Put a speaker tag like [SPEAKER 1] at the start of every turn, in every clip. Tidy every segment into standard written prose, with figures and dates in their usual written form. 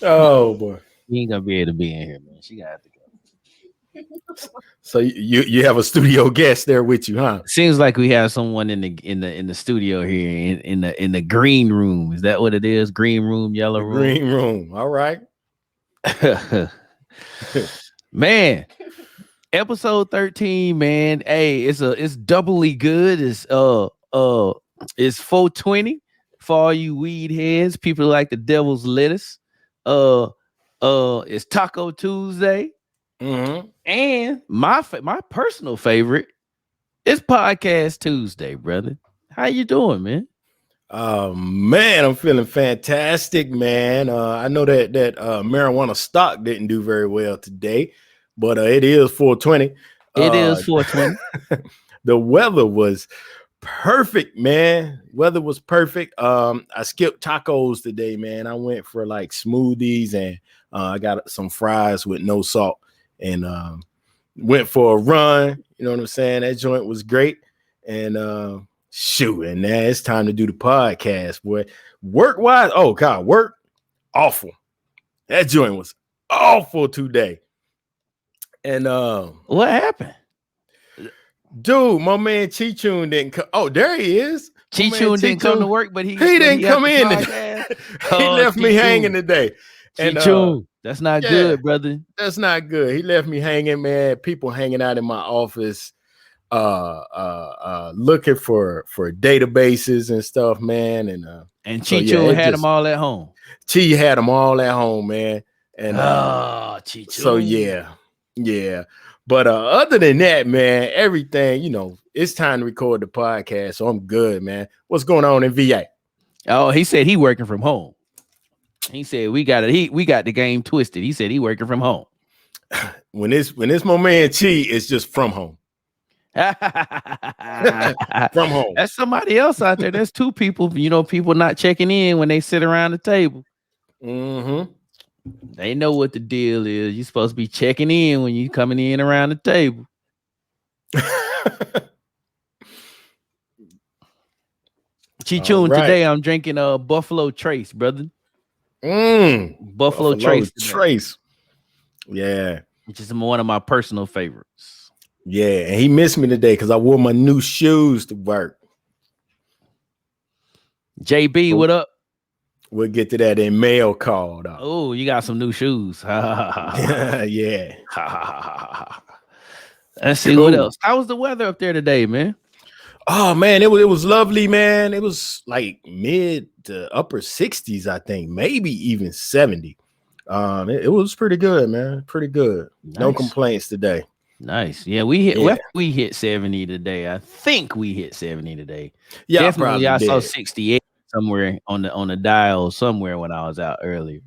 [SPEAKER 1] Oh boy.
[SPEAKER 2] She ain't gonna be able to be in here, man. She gotta have to go.
[SPEAKER 1] So you have a studio guest there with you, huh?
[SPEAKER 2] Seems like we have someone in the studio here in the green room. Is that what it is? Green room, yellow
[SPEAKER 1] The
[SPEAKER 2] room.
[SPEAKER 1] green room. All right.
[SPEAKER 2] Man, episode 13, man. Hey, it's doubly good. It's 420 for all you weed heads, people like the devil's lettuce. It's Taco Tuesday.
[SPEAKER 1] Mm-hmm.
[SPEAKER 2] And my personal favorite is Podcast Tuesday, brother. How you doing, man?
[SPEAKER 1] Man, I'm feeling fantastic, man. I know that marijuana stock didn't do very well today, but it is 420.
[SPEAKER 2] It is 420.
[SPEAKER 1] The weather was perfect, man. Weather was perfect. I skipped tacos today, man. I went for like smoothies and I got some fries with no salt and went for a run. You know what I'm saying? That joint was great. And shoot, and now it's time to do the podcast, boy. Work-wise, oh God, work awful. That joint was awful today. And
[SPEAKER 2] what happened?
[SPEAKER 1] Dude, my man Chichun didn't come. Oh, there he is.
[SPEAKER 2] Chichun didn't come to work, but he
[SPEAKER 1] didn't come in. He left me hanging today.
[SPEAKER 2] Chichun, that's not good, brother.
[SPEAKER 1] That's not good. He left me hanging, man. People hanging out in my office, looking for databases and stuff, man. And
[SPEAKER 2] Chichun had them all at home.
[SPEAKER 1] Chi had them all at home, man. And
[SPEAKER 2] Chichun.
[SPEAKER 1] So yeah. But other than that, man, everything, you know, it's time to record the podcast, so I'm good, man. What's going on in VA?
[SPEAKER 2] Oh, he said he working from home. He said we got the game twisted. He said he working from home.
[SPEAKER 1] When it's my man Chi, it's just from home. From home.
[SPEAKER 2] That's somebody else out there. There's two people, you know, people not checking in when they sit around the table.
[SPEAKER 1] Mm-hmm.
[SPEAKER 2] They know what the deal is. You're supposed to be checking in when you coming in around the table. Chichun, right. Today I'm drinking Buffalo Trace, brother. Buffalo
[SPEAKER 1] Trace. Yeah.
[SPEAKER 2] Which is one of my personal favorites.
[SPEAKER 1] Yeah, and he missed me today because I wore my new shoes to work.
[SPEAKER 2] JB, what up?
[SPEAKER 1] We'll get to that in mail call.
[SPEAKER 2] Oh, you got some new shoes.
[SPEAKER 1] Yeah.
[SPEAKER 2] Let's see what else. How was the weather up there today, man?
[SPEAKER 1] Oh man, it was lovely, man. It was like mid to upper 60s, I think, maybe even 70. It was pretty good, man. Pretty good. Nice. No complaints today.
[SPEAKER 2] Nice. Yeah, we hit 70 today. I think we hit 70 today.
[SPEAKER 1] Yeah,
[SPEAKER 2] definitely. I saw 68 somewhere on the dial somewhere when I was out earlier.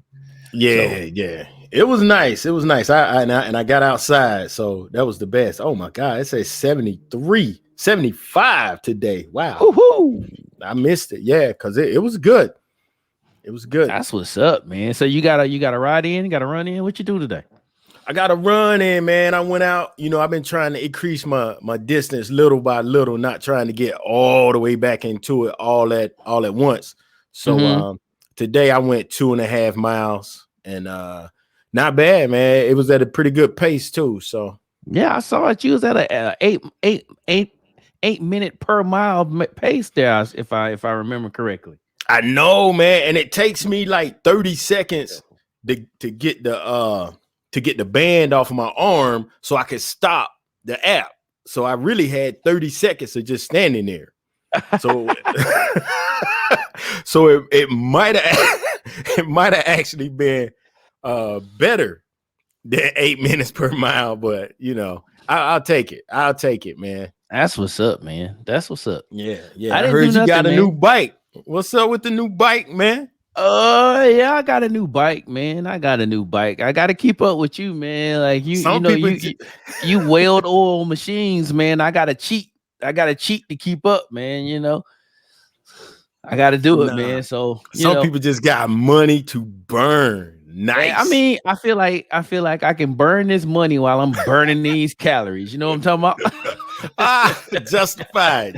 [SPEAKER 1] Yeah, yeah. It was nice. It was nice. I got outside, so that was the best. Oh my God, it says 73, 75 today. Wow.
[SPEAKER 2] Woo-hoo.
[SPEAKER 1] I missed it. Yeah, because it was good. It was good.
[SPEAKER 2] That's what's up, man. So you got a ride in, you got to run in. What you do today?
[SPEAKER 1] I got to run in, man. I went out. You know, I've been trying to increase my distance little by little, not trying to get all the way back into it all at once. So today I went 2.5 miles, and not bad, man. It was at a pretty good pace too. So
[SPEAKER 2] yeah, I saw it. You was at a 8 minute per mile pace there, if I remember correctly.
[SPEAKER 1] I know, man, and it takes me like 30 seconds to get the band off of my arm so I could stop the app. So I really had 30 seconds of just standing there. So so it might have actually been better than 8 minutes per mile, but you know, I'll take it. I'll take it, man.
[SPEAKER 2] That's what's up, man. That's what's up.
[SPEAKER 1] Yeah. I heard you got a new bike. What's up with the new bike, man?
[SPEAKER 2] Yeah, I got a new bike, man. I got to keep up with you, man. Like you weld oil machines, man. I gotta cheat to keep up, man. You know, I gotta do it, man. So
[SPEAKER 1] some people just got money to burn. Nice.
[SPEAKER 2] I mean, I feel like I can burn this money while I'm burning these calories. You know what I'm talking about?
[SPEAKER 1] Justified.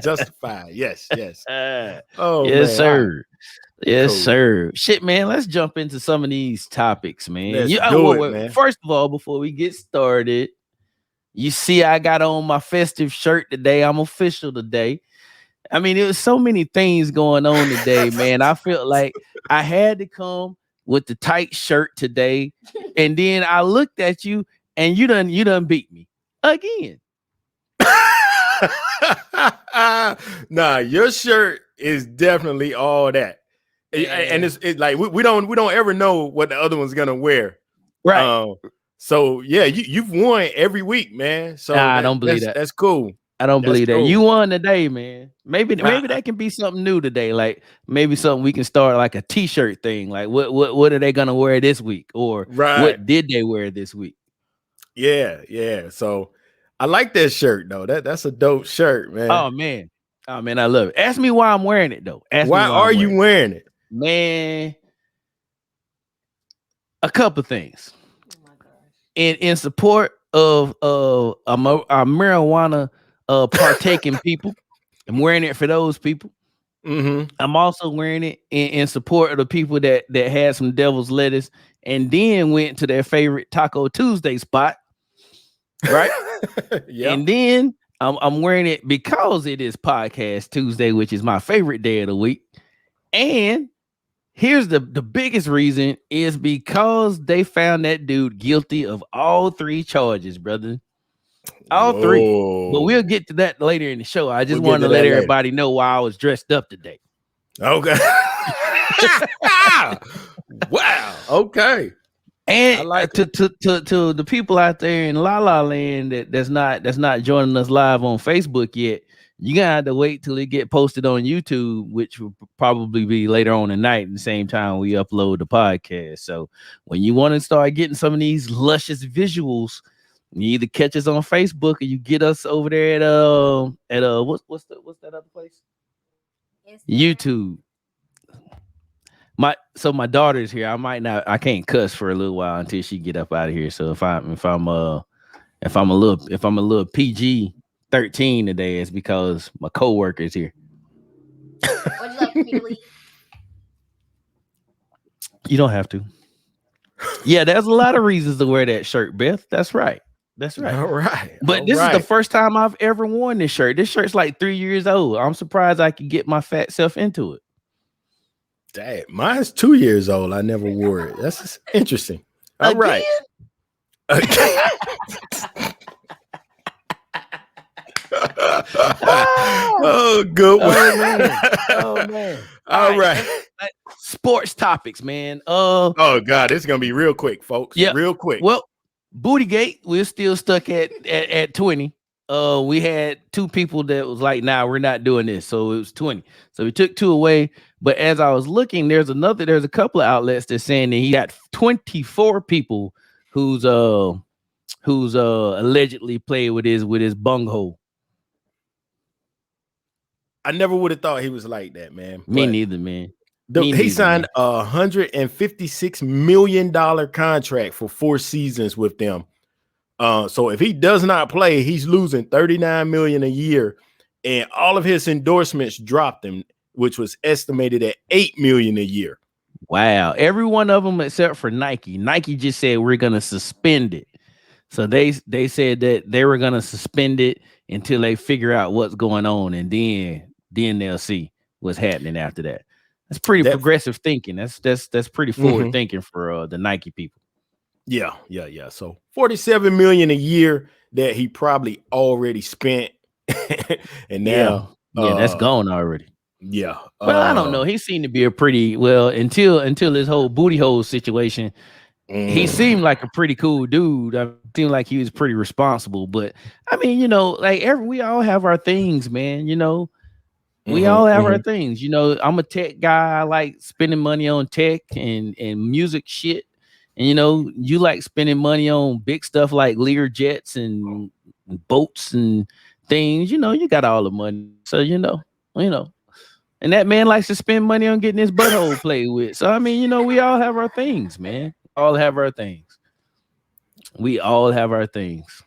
[SPEAKER 1] Yes.
[SPEAKER 2] Oh, yes, man. Sir. Yes,
[SPEAKER 1] Cool.
[SPEAKER 2] sir. Shit, man. Let's jump into some of these topics, man.
[SPEAKER 1] Let's do it, man.
[SPEAKER 2] First of all, before we get started, you see, I got on my festive shirt today. I'm official today. I mean, it was so many things going on today, man. I felt like I had to come with the tight shirt today, and then I looked at you, and you done beat me again.
[SPEAKER 1] Nah, your shirt is definitely all that. And it's like we don't ever know what the other one's gonna wear,
[SPEAKER 2] right?
[SPEAKER 1] So yeah, you've won every week, man. So
[SPEAKER 2] I don't believe that.
[SPEAKER 1] That's cool.
[SPEAKER 2] I don't believe that. You won today, man. Maybe that can be something new today. Like maybe something we can start like a t-shirt thing. Like what are they gonna wear this week, or what did they wear this week?
[SPEAKER 1] Yeah. So I like that shirt though. That's a dope shirt, man.
[SPEAKER 2] Oh man, I love it. Ask me why I'm wearing it though.
[SPEAKER 1] Why are you wearing it?
[SPEAKER 2] Man, a couple things. Oh my gosh. In support of our marijuana partaking people. I'm wearing it for those people.
[SPEAKER 1] Mm-hmm.
[SPEAKER 2] I'm also wearing it in support of the people that had some devil's lettuce and then went to their favorite Taco Tuesday spot. Right?
[SPEAKER 1] Yeah.
[SPEAKER 2] And then I'm wearing it because it is Podcast Tuesday, which is my favorite day of the week. And here's the biggest reason is because they found that dude guilty of all 3 charges, brother. All 3. But we'll get to that later in the show. I just wanted to let everybody know why I was dressed up today.
[SPEAKER 1] Okay. Wow. Okay.
[SPEAKER 2] And like to the people out there in La La Land that's not joining us live on Facebook yet, you gotta have to wait till it get posted on YouTube, which will probably be later on tonight at the same time we upload the podcast. So when you want to start getting some of these luscious visuals, you either catch us on Facebook or you get us over there at what's that other place? YouTube. My daughter's here. I can't cuss for a little while until she get up out of here. So if I'm a little PG-13 today, it's because my coworker's here.
[SPEAKER 3] Would you like me to leave?
[SPEAKER 2] You don't have to. Yeah, there's a lot of reasons to wear that shirt, Beth. That's right.
[SPEAKER 1] All right.
[SPEAKER 2] But this is the first time I've ever worn this shirt. This shirt's like 3 years old. I'm surprised I could get my fat self into it.
[SPEAKER 1] Dang, mine's 2 years old. I never wore it. That's interesting. All right. Oh, good one.
[SPEAKER 2] Oh man.
[SPEAKER 1] All right.
[SPEAKER 2] Sports topics, man.
[SPEAKER 1] Oh God, it's gonna be real quick, folks.
[SPEAKER 2] Yeah,
[SPEAKER 1] real quick.
[SPEAKER 2] Well, Bootygate, we're still stuck at 20. We had 2 people that was like, nah, we're not doing this. So it was 20. So we took 2 away. But as I was looking, there's a couple of outlets that's saying that he got 24 people who's allegedly played with his bunghole.
[SPEAKER 1] I never would have thought he was like that, man.
[SPEAKER 2] Me neither, man.
[SPEAKER 1] He signed a $156 million contract for 4 seasons with them. So if he does not play, he's losing $39 million a year, and all of his endorsements dropped him, which was estimated at $8 million a year.
[SPEAKER 2] Wow. Every one of them except for Nike. Nike just said we're gonna suspend it. So they said that they were gonna suspend it until they figure out what's going on, and then they'll see what's happening after that. That's pretty progressive thinking. That's pretty forward thinking for the Nike people.
[SPEAKER 1] Yeah. So $47 million a year that he probably already spent, and now
[SPEAKER 2] that's gone already.
[SPEAKER 1] Yeah.
[SPEAKER 2] Well, I don't know. He seemed to be a pretty until this whole booty hole situation. He seemed like a pretty cool dude. I seemed like he was pretty responsible. But I mean, like we all have our things, man. We all have our things. I'm a tech guy. I like spending money on tech and music shit. And you like spending money on big stuff like Lear jets and boats and things. You got all the money. So and that man likes to spend money on getting his butthole played with. So I mean, we all have our things, man. All have our things. We all have our things.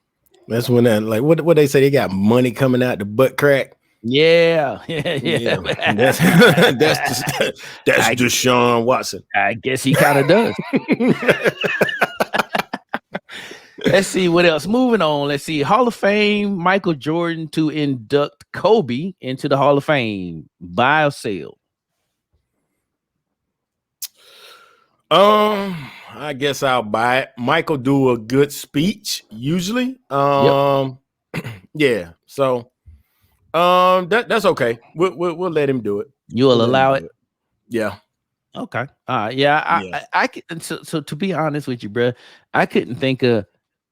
[SPEAKER 1] That's when that, like, what they say, they got money coming out the butt crack.
[SPEAKER 2] Yeah.
[SPEAKER 1] That's Deshaun Watson.
[SPEAKER 2] I guess he kind of does. Let's see what else. Moving on. Let's see. Hall of Fame, Michael Jordan to induct Kobe into the Hall of Fame. Buy or sell?
[SPEAKER 1] I guess I'll buy it. Michael do a good speech usually. Yeah. So, that's okay. We'll let him do it.
[SPEAKER 2] You will allow it?
[SPEAKER 1] Yeah.
[SPEAKER 2] Okay. I could. So to be honest with you, bro, I couldn't think of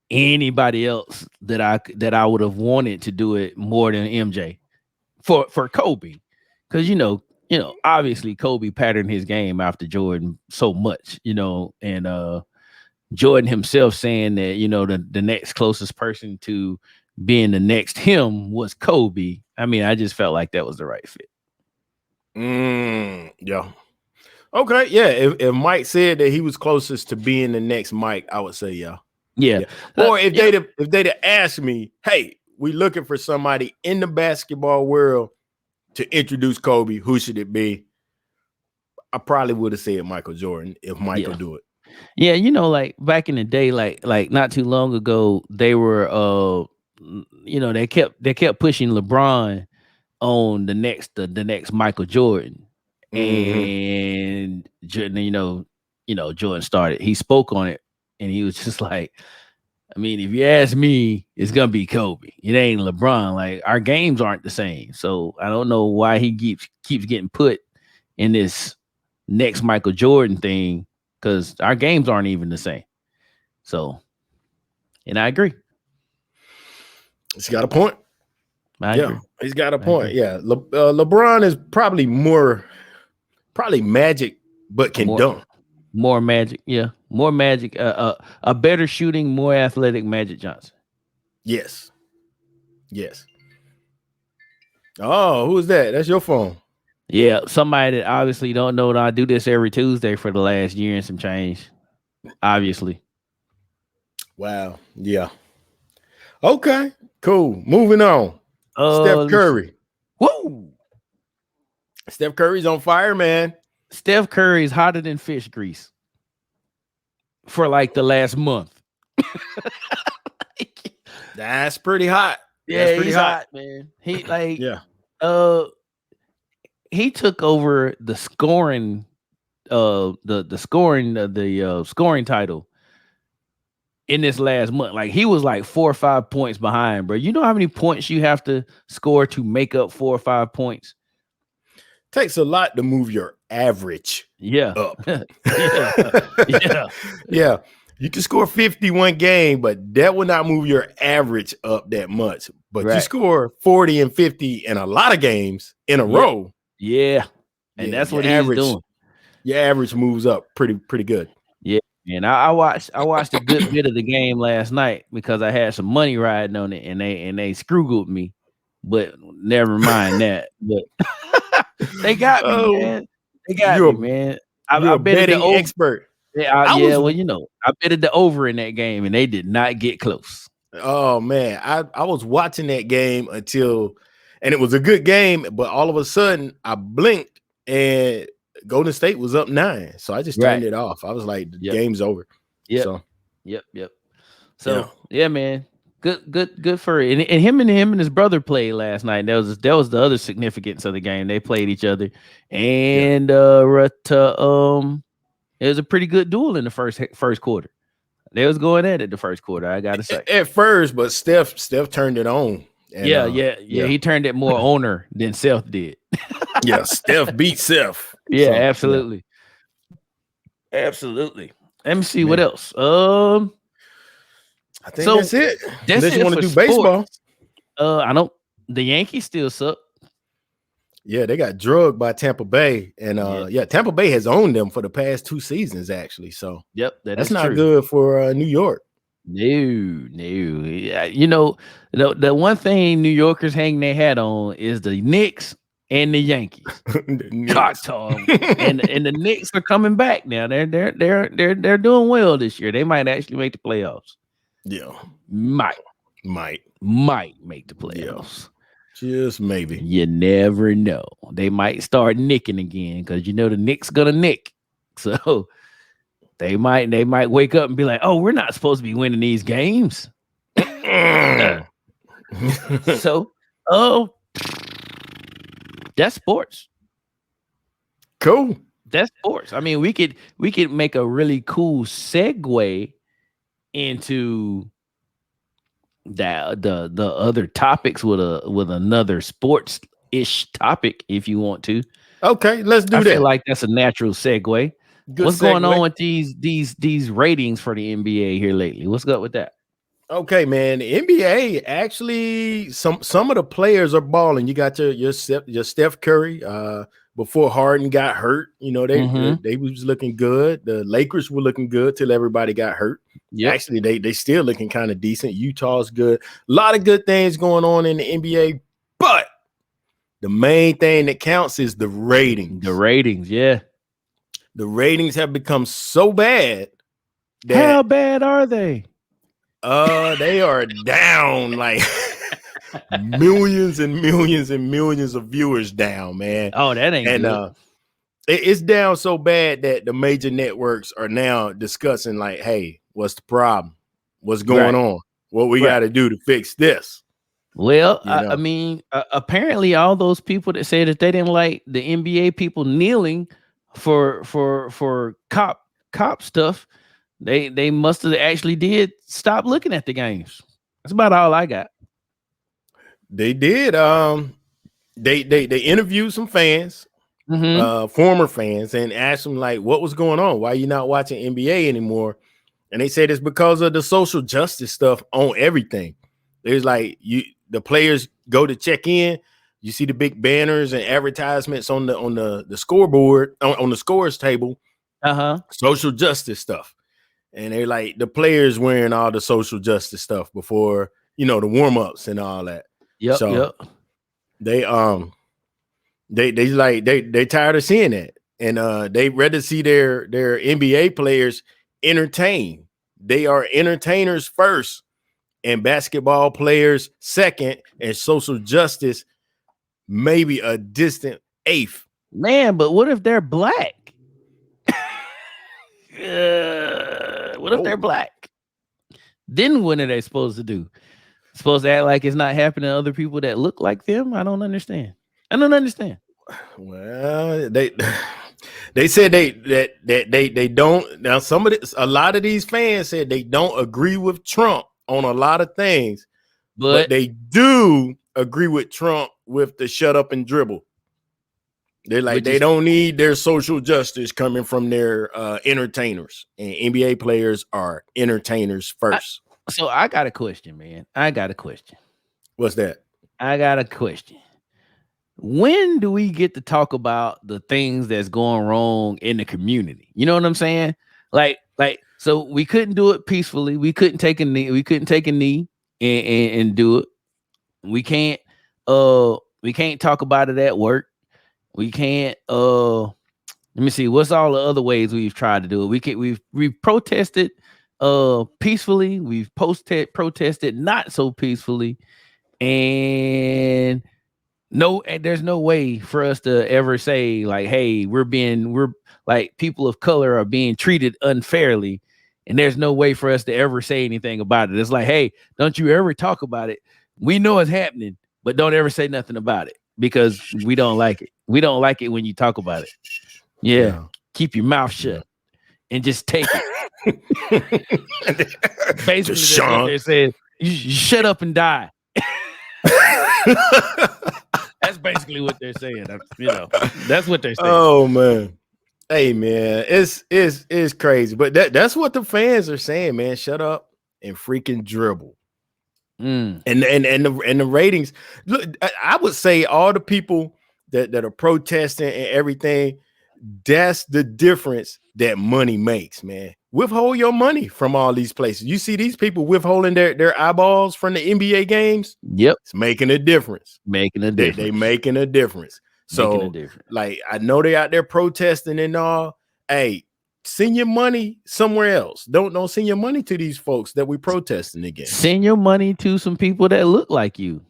[SPEAKER 2] anybody else that I would have wanted to do it more than MJ for Kobe, because obviously Kobe patterned his game after Jordan so much, and Jordan himself saying that the next closest person to being the next him was Kobe. I mean, I just felt like that was the right fit.
[SPEAKER 1] Yeah. Okay. Yeah. If Mike said that he was closest to being the next Mike, I would say yeah.
[SPEAKER 2] Yeah.
[SPEAKER 1] Or if they'd have asked me, hey, we looking for somebody in the basketball world to introduce Kobe, who should it be? I probably would have said Michael Jordan if Michael do it.
[SPEAKER 2] Yeah, like back in the day, like not too long ago, they were they kept pushing LeBron on the next Michael Jordan. And Jordan, Jordan started. He spoke on it, and he was just like, I mean, if you ask me, it's gonna be Kobe. It ain't LeBron. Like, our games aren't the same. So I don't know why he keeps getting put in this next Michael Jordan thing, because our games aren't even the same. So, and I agree.
[SPEAKER 1] He's got a point.
[SPEAKER 2] I agree.
[SPEAKER 1] He's got a point. Yeah, LeBron is probably Magic, but can dunk.
[SPEAKER 2] More Magic, yeah. More Magic. A better shooting, more athletic Magic Johnson.
[SPEAKER 1] Yes. Oh, who is that? That's your phone.
[SPEAKER 2] Yeah, somebody that obviously don't know that I do this every Tuesday for the last year and some change. Obviously.
[SPEAKER 1] Wow. Yeah. Okay. Cool. Moving on. Steph Curry.
[SPEAKER 2] Woo!
[SPEAKER 1] Steph Curry's on fire, man.
[SPEAKER 2] Steph Curry's hotter than fish grease for like the last month.
[SPEAKER 1] That's pretty hot.
[SPEAKER 2] Yeah, he's hot, man. He he took over the scoring, the scoring title in this last month. Like, he was like 4 or 5 points behind, bro. You know how many points you have to score to make up 4 or 5 points?
[SPEAKER 1] Takes a lot to move your average up. Yeah. You can score 51 game, but that will not move your average up that much. But you score 40 and 50 in a lot of games in a row.
[SPEAKER 2] Yeah. And that's what he's doing.
[SPEAKER 1] Your average moves up pretty good.
[SPEAKER 2] Yeah. And I watched a good bit of the game last night because I had some money riding on it, and they screwed me. But never mind that. But they got me, man. They got me, man.
[SPEAKER 1] I bet the expert.
[SPEAKER 2] Yeah, I betted the over in that game, and they did not get close.
[SPEAKER 1] Oh man, I was watching that game and it was a good game, but all of a sudden I blinked and Golden State was up 9, so I just turned it off. I was like, the game's over.
[SPEAKER 2] Yep. So yeah, man. Good for it. And him and his brother played last night. That was the other significance of the game. They played each other, and it was a pretty good duel in the first quarter. They was going at it the first quarter, I gotta say.
[SPEAKER 1] At first, but Steph turned it on. And,
[SPEAKER 2] he turned it more on her than Seth did.
[SPEAKER 1] Yeah, Steph beat Seth.
[SPEAKER 2] Yeah, so, absolutely. Yeah. Absolutely. Let me see what else.
[SPEAKER 1] I think that's it. Unless you want to do baseball.
[SPEAKER 2] I know the Yankees still suck.
[SPEAKER 1] Yeah, they got drugged by Tampa Bay, and Tampa Bay has owned them for the past 2 seasons, actually. So that's not good for New York.
[SPEAKER 2] No. Yeah, the one thing New Yorkers hang their hat on is the Knicks and the Yankees. And the Knicks are coming back now. They're doing well this year. They might actually make the playoffs.
[SPEAKER 1] Yeah,
[SPEAKER 2] might make the playoffs.
[SPEAKER 1] Just maybe.
[SPEAKER 2] You never know. They might start nicking again because you know the Knicks gonna nick. So they might wake up and be like, "Oh, we're not supposed to be winning these games." So, oh, that's sports.
[SPEAKER 1] Cool.
[SPEAKER 2] That's sports. I mean, we could make a really cool segue into the other topics with another sports ish topic if you want to.
[SPEAKER 1] Okay, let's do that.
[SPEAKER 2] I feel like that's a natural segue.
[SPEAKER 1] Good
[SPEAKER 2] What's
[SPEAKER 1] segue.
[SPEAKER 2] going on with these ratings for the NBA here lately? What's up with that?
[SPEAKER 1] Okay, man. The NBA actually some of the players are balling. You got your Steph Curry. Before Harden got hurt, you know they was looking good. The Lakers were looking good till everybody got hurt. Yep. Actually, they still looking kind of decent. Utah's good. A lot of good things going on in the NBA, but the main thing that counts is the ratings.
[SPEAKER 2] The ratings, yeah.
[SPEAKER 1] The ratings have become so bad.
[SPEAKER 2] How bad are they?
[SPEAKER 1] They are down like millions and millions and millions of viewers down, man.
[SPEAKER 2] Oh, that ain't good.
[SPEAKER 1] It's down so bad that the major networks are now discussing like, hey, what's the problem? What's going on? What we got to do to fix this?
[SPEAKER 2] Well, I mean, apparently all those people that say that they didn't like the NBA people kneeling for cop stuff, they must have actually did stop looking at the games. That's about all I got.
[SPEAKER 1] They did. They interviewed some fans, former fans, and asked them like, what was going on? Why are you not watching NBA anymore? And they said it's because of the social justice stuff on everything. There's like the players go to check in, you see the big banners and advertisements on the scoreboard on the scores table. Social justice stuff. And they're like the players wearing all the social justice stuff before, the warm-ups and all that. They tired of seeing that. And they rather see their NBA players entertain. They are entertainers first, and basketball players second, and social justice maybe a distant eighth.
[SPEAKER 2] Man, but what if they're black? What if they're black? Then what are they supposed to do? Supposed to act like it's not happening to other people that look like them? I don't understand.
[SPEAKER 1] Well, they said they don't. Now a lot of these fans said they don't agree with Trump on a lot of things, but they do agree with Trump with the shut up and dribble. They're like they don't need their social justice coming from their entertainers, and NBA players are entertainers first.
[SPEAKER 2] So I got a question, man.
[SPEAKER 1] What's that?
[SPEAKER 2] I got a question. When do we get to talk about the things that's going wrong in the community? You know what I'm saying? Like, so we couldn't do it peacefully. We couldn't take a knee and do it. We can't talk about it at work. We can't let me see, what's all the other ways we've tried to do it? We've protested peacefully, we've protested not so peacefully, and there's no way for us to ever say like, hey, we're like people of color are being treated unfairly, and there's no way for us to ever say anything about it. It's like, hey, don't you ever talk about it. We know it's happening, but don't ever say nothing about it because we don't like it. We don't like it when you talk about it. Yeah. Keep your mouth shut and just take it. Basically, that's what they're saying. You shut up and die. That's basically what they're saying. That's what they're saying.
[SPEAKER 1] Oh man. Hey man, it's crazy. But that's what the fans are saying, man. Shut up and freaking dribble. And the ratings. Look, I would say all the people that are protesting and everything, that's the difference that money makes, man. Withhold your money from all these places. You see these people withholding their eyeballs from the NBA games.
[SPEAKER 2] Yep.
[SPEAKER 1] It's making a difference.
[SPEAKER 2] They
[SPEAKER 1] making a difference. So like, I know they out there protesting and all. Hey, send your money somewhere else. Don't send your money to these folks that we protesting against.
[SPEAKER 2] Send your money to some people that look like you.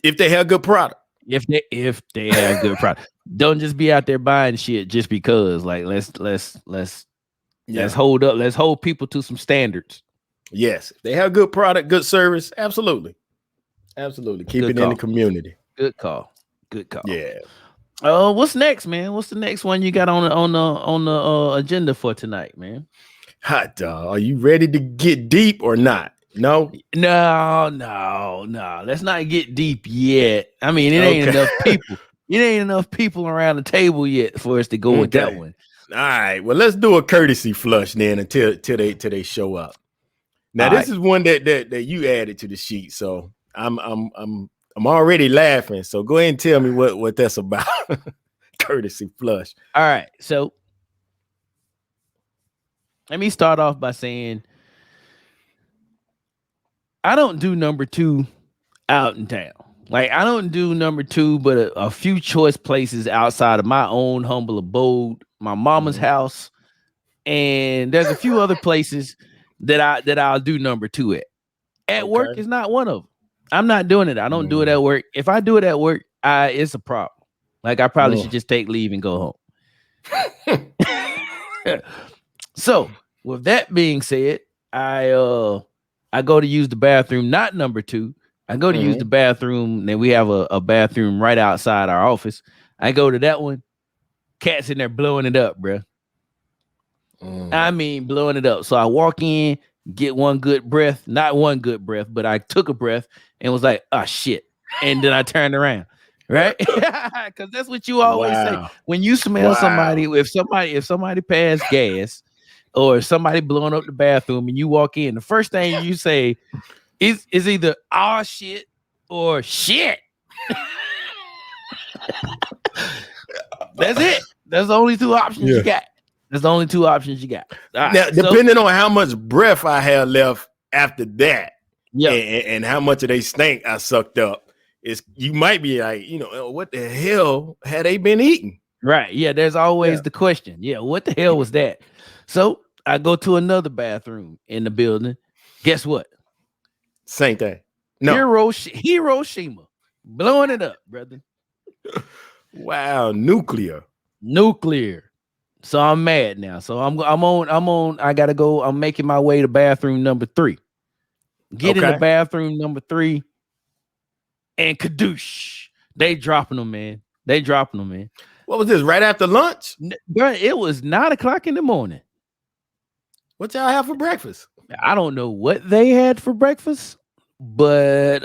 [SPEAKER 1] If they have good product.
[SPEAKER 2] If they have good product. Don't just be out there buying shit just because. Like let's hold up. Let's hold people to some standards.
[SPEAKER 1] Yes. If they have good product, good service. Absolutely. Absolutely. Keep it in the community.
[SPEAKER 2] Good call.
[SPEAKER 1] Yeah.
[SPEAKER 2] What's next, man? What's the next one you got on the agenda for tonight, man?
[SPEAKER 1] Hot dog. Are you ready to get deep or not? No.
[SPEAKER 2] Let's not get deep yet. I mean, it ain't enough people. It ain't enough people around the table yet for us to go with that one.
[SPEAKER 1] All right. Well, let's do a courtesy flush then until they show up. Now, this is one that you added to the sheet, so I'm already laughing. So go ahead and tell me what that's about. Courtesy flush.
[SPEAKER 2] All right. So let me start off by saying I don't do number 2 out in town. Like I don't do number 2, but a few choice places outside of my own humble abode, my mama's house, and there's a few other places that I'll do number 2 at. At work is not one of them. I'm not doing it. I don't do it at work. If I do it at work, it's a problem. Like I probably should just take leave and go home. So with that being said, I go to use the bathroom, not number 2. I go to use the bathroom, and we have a bathroom right outside our office. I go to that one. Cat's in there blowing it up, bro. I mean, blowing it up. So I walk in, get one good breath, not one good breath, but I took a breath and was like, oh shit. And then I turned around, right? Because that's what you always say. When you smell somebody, if somebody passed gas or somebody blowing up the bathroom and you walk in, the first thing you say is either oh shit or shit. That's it. That's the only 2 options you got. That's the only 2 options you got.
[SPEAKER 1] Right, now, depending on how much breath I have left after that, and how much of they stink I sucked up, you might be like, what the hell had they been eating?
[SPEAKER 2] Right. Yeah, there's always the question. Yeah, what the hell was that? So I go to another bathroom in the building. Guess what?
[SPEAKER 1] Same thing. No.
[SPEAKER 2] Hiroshima. Blowing it up, brother.
[SPEAKER 1] Wow, nuclear.
[SPEAKER 2] So I'm mad now. So I'm on. I gotta go. I'm making my way to bathroom number 3. Get in the bathroom number 3, and kadoosh, they dropping them, man.
[SPEAKER 1] What was this? Right after lunch?
[SPEAKER 2] It was 9:00 in the morning.
[SPEAKER 1] What y'all have for breakfast?
[SPEAKER 2] I don't know what they had for breakfast, but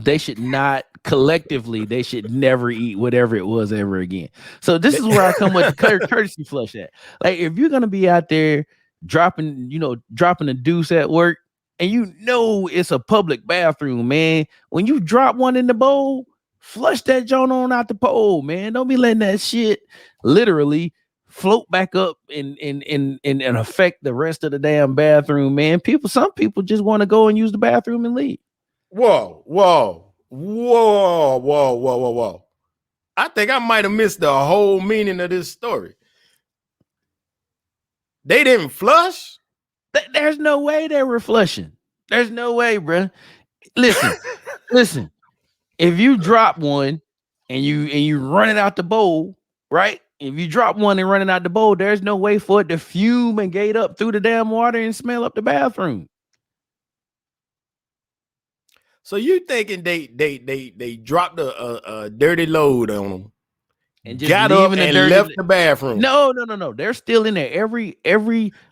[SPEAKER 2] they should not collectively. They should never eat whatever it was ever again. So this is where I come with the courtesy flush at. Like if you're gonna be out there dropping a deuce at work, and it's a public bathroom, man. When you drop one in the bowl, flush that joint on out the pole, man. Don't be letting that shit literally float back up and affect the rest of the damn bathroom, man. Some people just want to go and use the bathroom and leave.
[SPEAKER 1] Whoa. I think I might have missed the whole meaning of this story. They didn't flush?
[SPEAKER 2] There's no way they were flushing. There's no way, bro. Listen. If you drop one and you run it out the bowl, right? If you drop one and run it out the bowl, there's no way for it to fumigate up through the damn water and smell up the bathroom.
[SPEAKER 1] So you thinking they dropped a dirty load on them and just got up and left the bathroom?
[SPEAKER 2] No. They're still in there.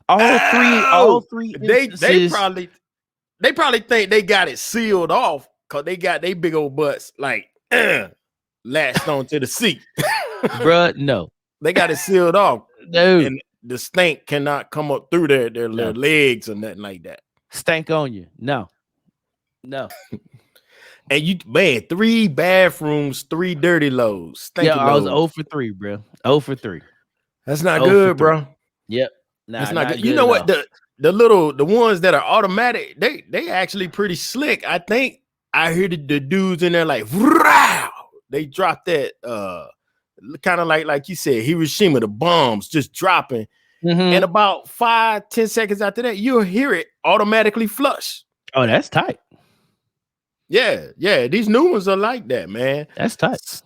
[SPEAKER 2] All three.
[SPEAKER 1] They probably think they got it sealed off because they got their big old butts like latched onto the seat.
[SPEAKER 2] Bruh, no.
[SPEAKER 1] They got it sealed off.
[SPEAKER 2] Dude.
[SPEAKER 1] And the stink cannot come up through their legs or nothing like that.
[SPEAKER 2] Stank on you. No.
[SPEAKER 1] And 3 bathrooms, 3 dirty loads.
[SPEAKER 2] I was 0 for 3, bro. 0 for 3.
[SPEAKER 1] That's not good, bro.
[SPEAKER 2] Yep.
[SPEAKER 1] That's not good. You know what? The ones that are automatic, they actually pretty slick. I think I hear the dudes in there like, wow. They dropped that kind of like you said, Hiroshima, the bombs just dropping. And about 5-10 seconds after that, you'll hear it automatically flush.
[SPEAKER 2] Oh, that's tight.
[SPEAKER 1] Yeah. These new ones are like that, man.
[SPEAKER 2] That's tight.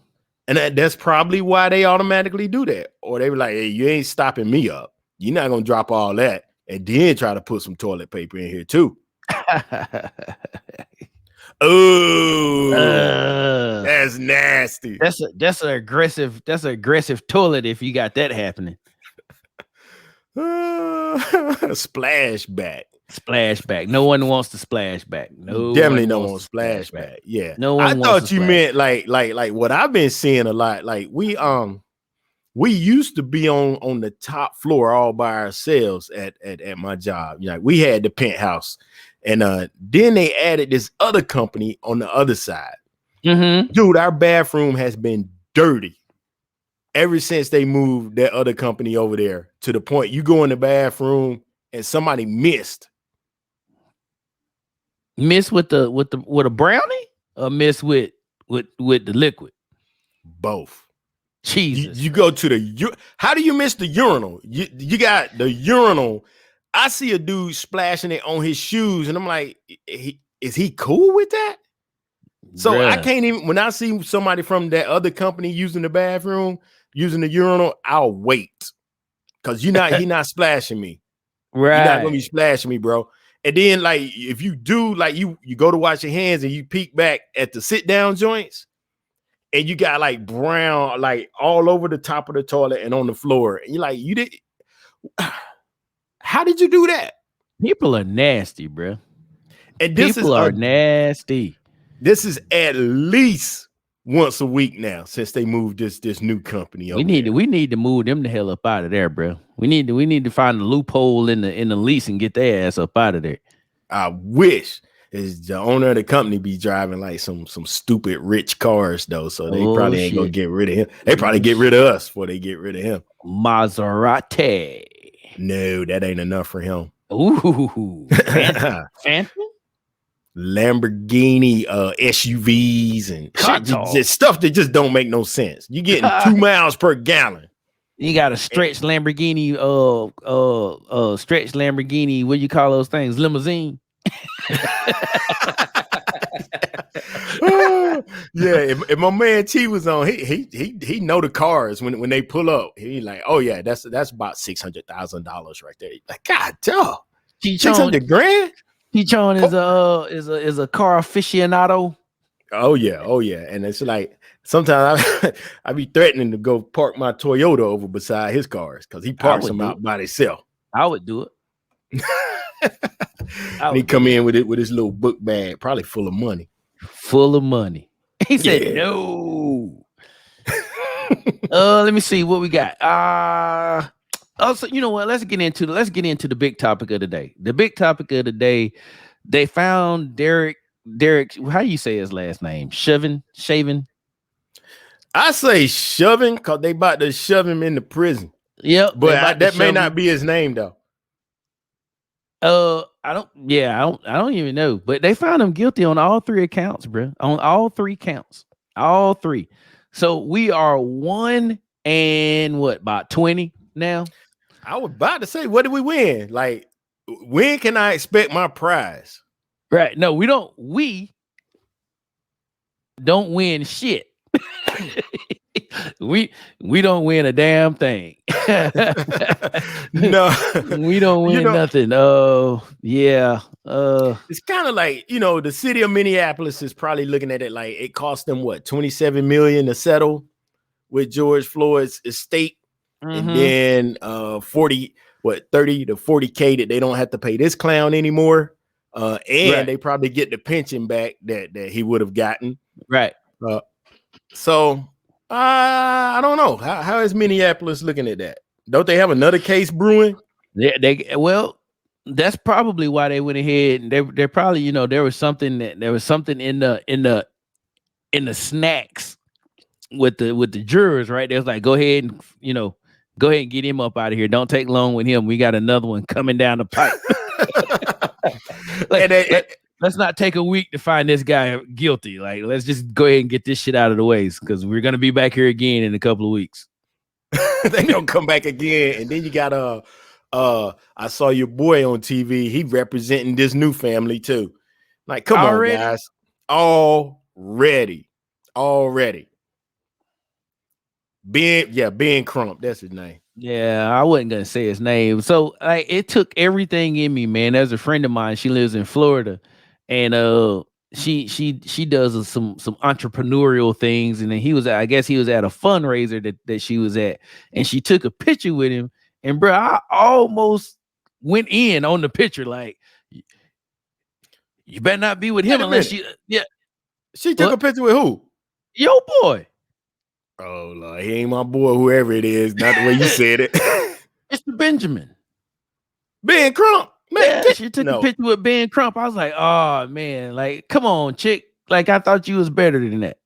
[SPEAKER 1] And that's probably why they automatically do that. Or they were like, hey, you ain't stopping me up. You're not gonna drop all that and then try to put some toilet paper in here too. Oh, that's nasty.
[SPEAKER 2] That's an aggressive toilet if you got that happening.
[SPEAKER 1] Splashback.
[SPEAKER 2] No one wants to splash back. No,
[SPEAKER 1] definitely no one splashback. Yeah,
[SPEAKER 2] no one.
[SPEAKER 1] I thought you meant like what I've been seeing a lot. Like we used to be on the top floor all by ourselves at my job. Like we had the penthouse, and then they added this other company on the other side.
[SPEAKER 2] Mm-hmm.
[SPEAKER 1] Dude, our bathroom has been dirty ever since they moved that other company over there, to the point you go in the bathroom and somebody missed
[SPEAKER 2] with a brownie, or miss with the liquid?
[SPEAKER 1] Both.
[SPEAKER 2] Jesus.
[SPEAKER 1] You go to the how do you miss the urinal? You got the urinal. I see a dude splashing it on his shoes, and I'm like, is he cool with that? So
[SPEAKER 2] Bruh.
[SPEAKER 1] I can't even, when I see somebody from that other company using the bathroom, using the urinal, I'll wait. Because he not splashing me.
[SPEAKER 2] Right.
[SPEAKER 1] You're not gonna be splashing me, bro. And then, like, if you do, like, you go to wash your hands and you peek back at the sit down joints, and you got like brown, like all over the top of the toilet and on the floor, and you're like, you did. How did you do that?
[SPEAKER 2] People are nasty, bro.
[SPEAKER 1] And
[SPEAKER 2] people are nasty.
[SPEAKER 1] This is at least once a week now since they moved this new company.
[SPEAKER 2] We need to move them the hell up out of there, bro. We need to find a loophole in the lease and get their ass up out of there.
[SPEAKER 1] I wish is the owner of the company be driving like some stupid rich cars though, so they probably ain't gonna get rid of him. They probably get rid of us before they get rid of him.
[SPEAKER 2] Maserati.
[SPEAKER 1] No, that ain't enough for him.
[SPEAKER 2] Ooh, Phantom?
[SPEAKER 1] Lamborghini SUVs and just stuff that just don't make no sense. You getting 2 miles per gallon.
[SPEAKER 2] You got a stretch Lamborghini, stretch Lamborghini, what do you call those things? Limousine.
[SPEAKER 1] Yeah, if my man T was on, he know the cars when they pull up. He like, oh yeah, that's about $600,000 right there. Like, God dog, $600,000.
[SPEAKER 2] T-Chon is a car aficionado.
[SPEAKER 1] Oh yeah, and it's like sometimes I be threatening to go park my Toyota over beside his cars because he parks them out by himself.
[SPEAKER 2] I would do it.
[SPEAKER 1] He come in with his little book bag, probably full of money.
[SPEAKER 2] He said no. Let me see what we got. Also, you know what? Let's get into the big topic of the day. The big topic of the day, they found Derek. How do you say his last name? Shavin?
[SPEAKER 1] I say shoving because they about to shove him into prison.
[SPEAKER 2] Yep,
[SPEAKER 1] but that may not be his name though.
[SPEAKER 2] I don't even know. But they found him guilty on all 3 accounts, bro. On all 3 counts, all 3. So we are 1 and about 20 now.
[SPEAKER 1] I was about to say, what did we win? Like, when can I expect my prize?
[SPEAKER 2] Right. No, we don't win shit. we don't win a damn thing.
[SPEAKER 1] No,
[SPEAKER 2] we don't win nothing. Oh, yeah.
[SPEAKER 1] It's kind of like, the city of Minneapolis is probably looking at it like it cost them $27 million to settle with George Floyd's estate.
[SPEAKER 2] Mm-hmm.
[SPEAKER 1] And then 30 to 40K that they don't have to pay this clown anymore. They probably get the pension back that he would have gotten. Right. So I don't know. How is Minneapolis looking at that? Don't they have another case brewing?
[SPEAKER 2] Yeah, that's probably why they went ahead and they're probably, there was something in the snacks with the jurors, right? They was like, go ahead and get him up out of here. Don't take long with him. We got another one coming down the pipe. Let's not take a week to find this guy guilty. Like, let's just go ahead and get this shit out of the way because we're gonna be back here again in a couple of weeks.
[SPEAKER 1] They don't come back again, and then you got I saw your boy on TV. He representing this new family too. Like, come on, guys. Already. Ben Crump. That's his name.
[SPEAKER 2] Yeah, I wasn't gonna say his name. So it took everything in me, man. There's a friend of mine. She lives in Florida, and she does some entrepreneurial things. And then I guess he was at a fundraiser that she was at, and she took a picture with him. And bro, I almost went in on the picture. Like, you better not be with him unless you. Yeah,
[SPEAKER 1] she took a picture with who?
[SPEAKER 2] Your boy.
[SPEAKER 1] Oh Lord, he ain't my boy, whoever it is. Not the way you said it.
[SPEAKER 2] Mr. Benjamin.
[SPEAKER 1] Ben Crump. Man,
[SPEAKER 2] yeah, she took a picture with Ben Crump. I was like, oh man, like, come on, chick. Like, I thought you was better than that.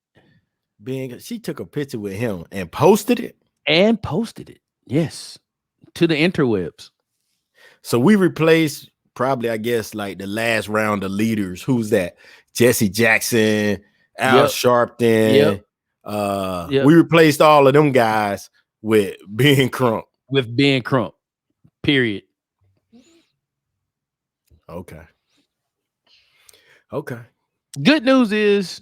[SPEAKER 1] She took a picture with him and posted it.
[SPEAKER 2] Yes. To the interwebs.
[SPEAKER 1] So we replaced probably, I guess, like the last round of leaders. Who's that? Jesse Jackson, Al Sharpton. We replaced all of them guys with Ben Crump.
[SPEAKER 2] Period.
[SPEAKER 1] Okay.
[SPEAKER 2] Good news is,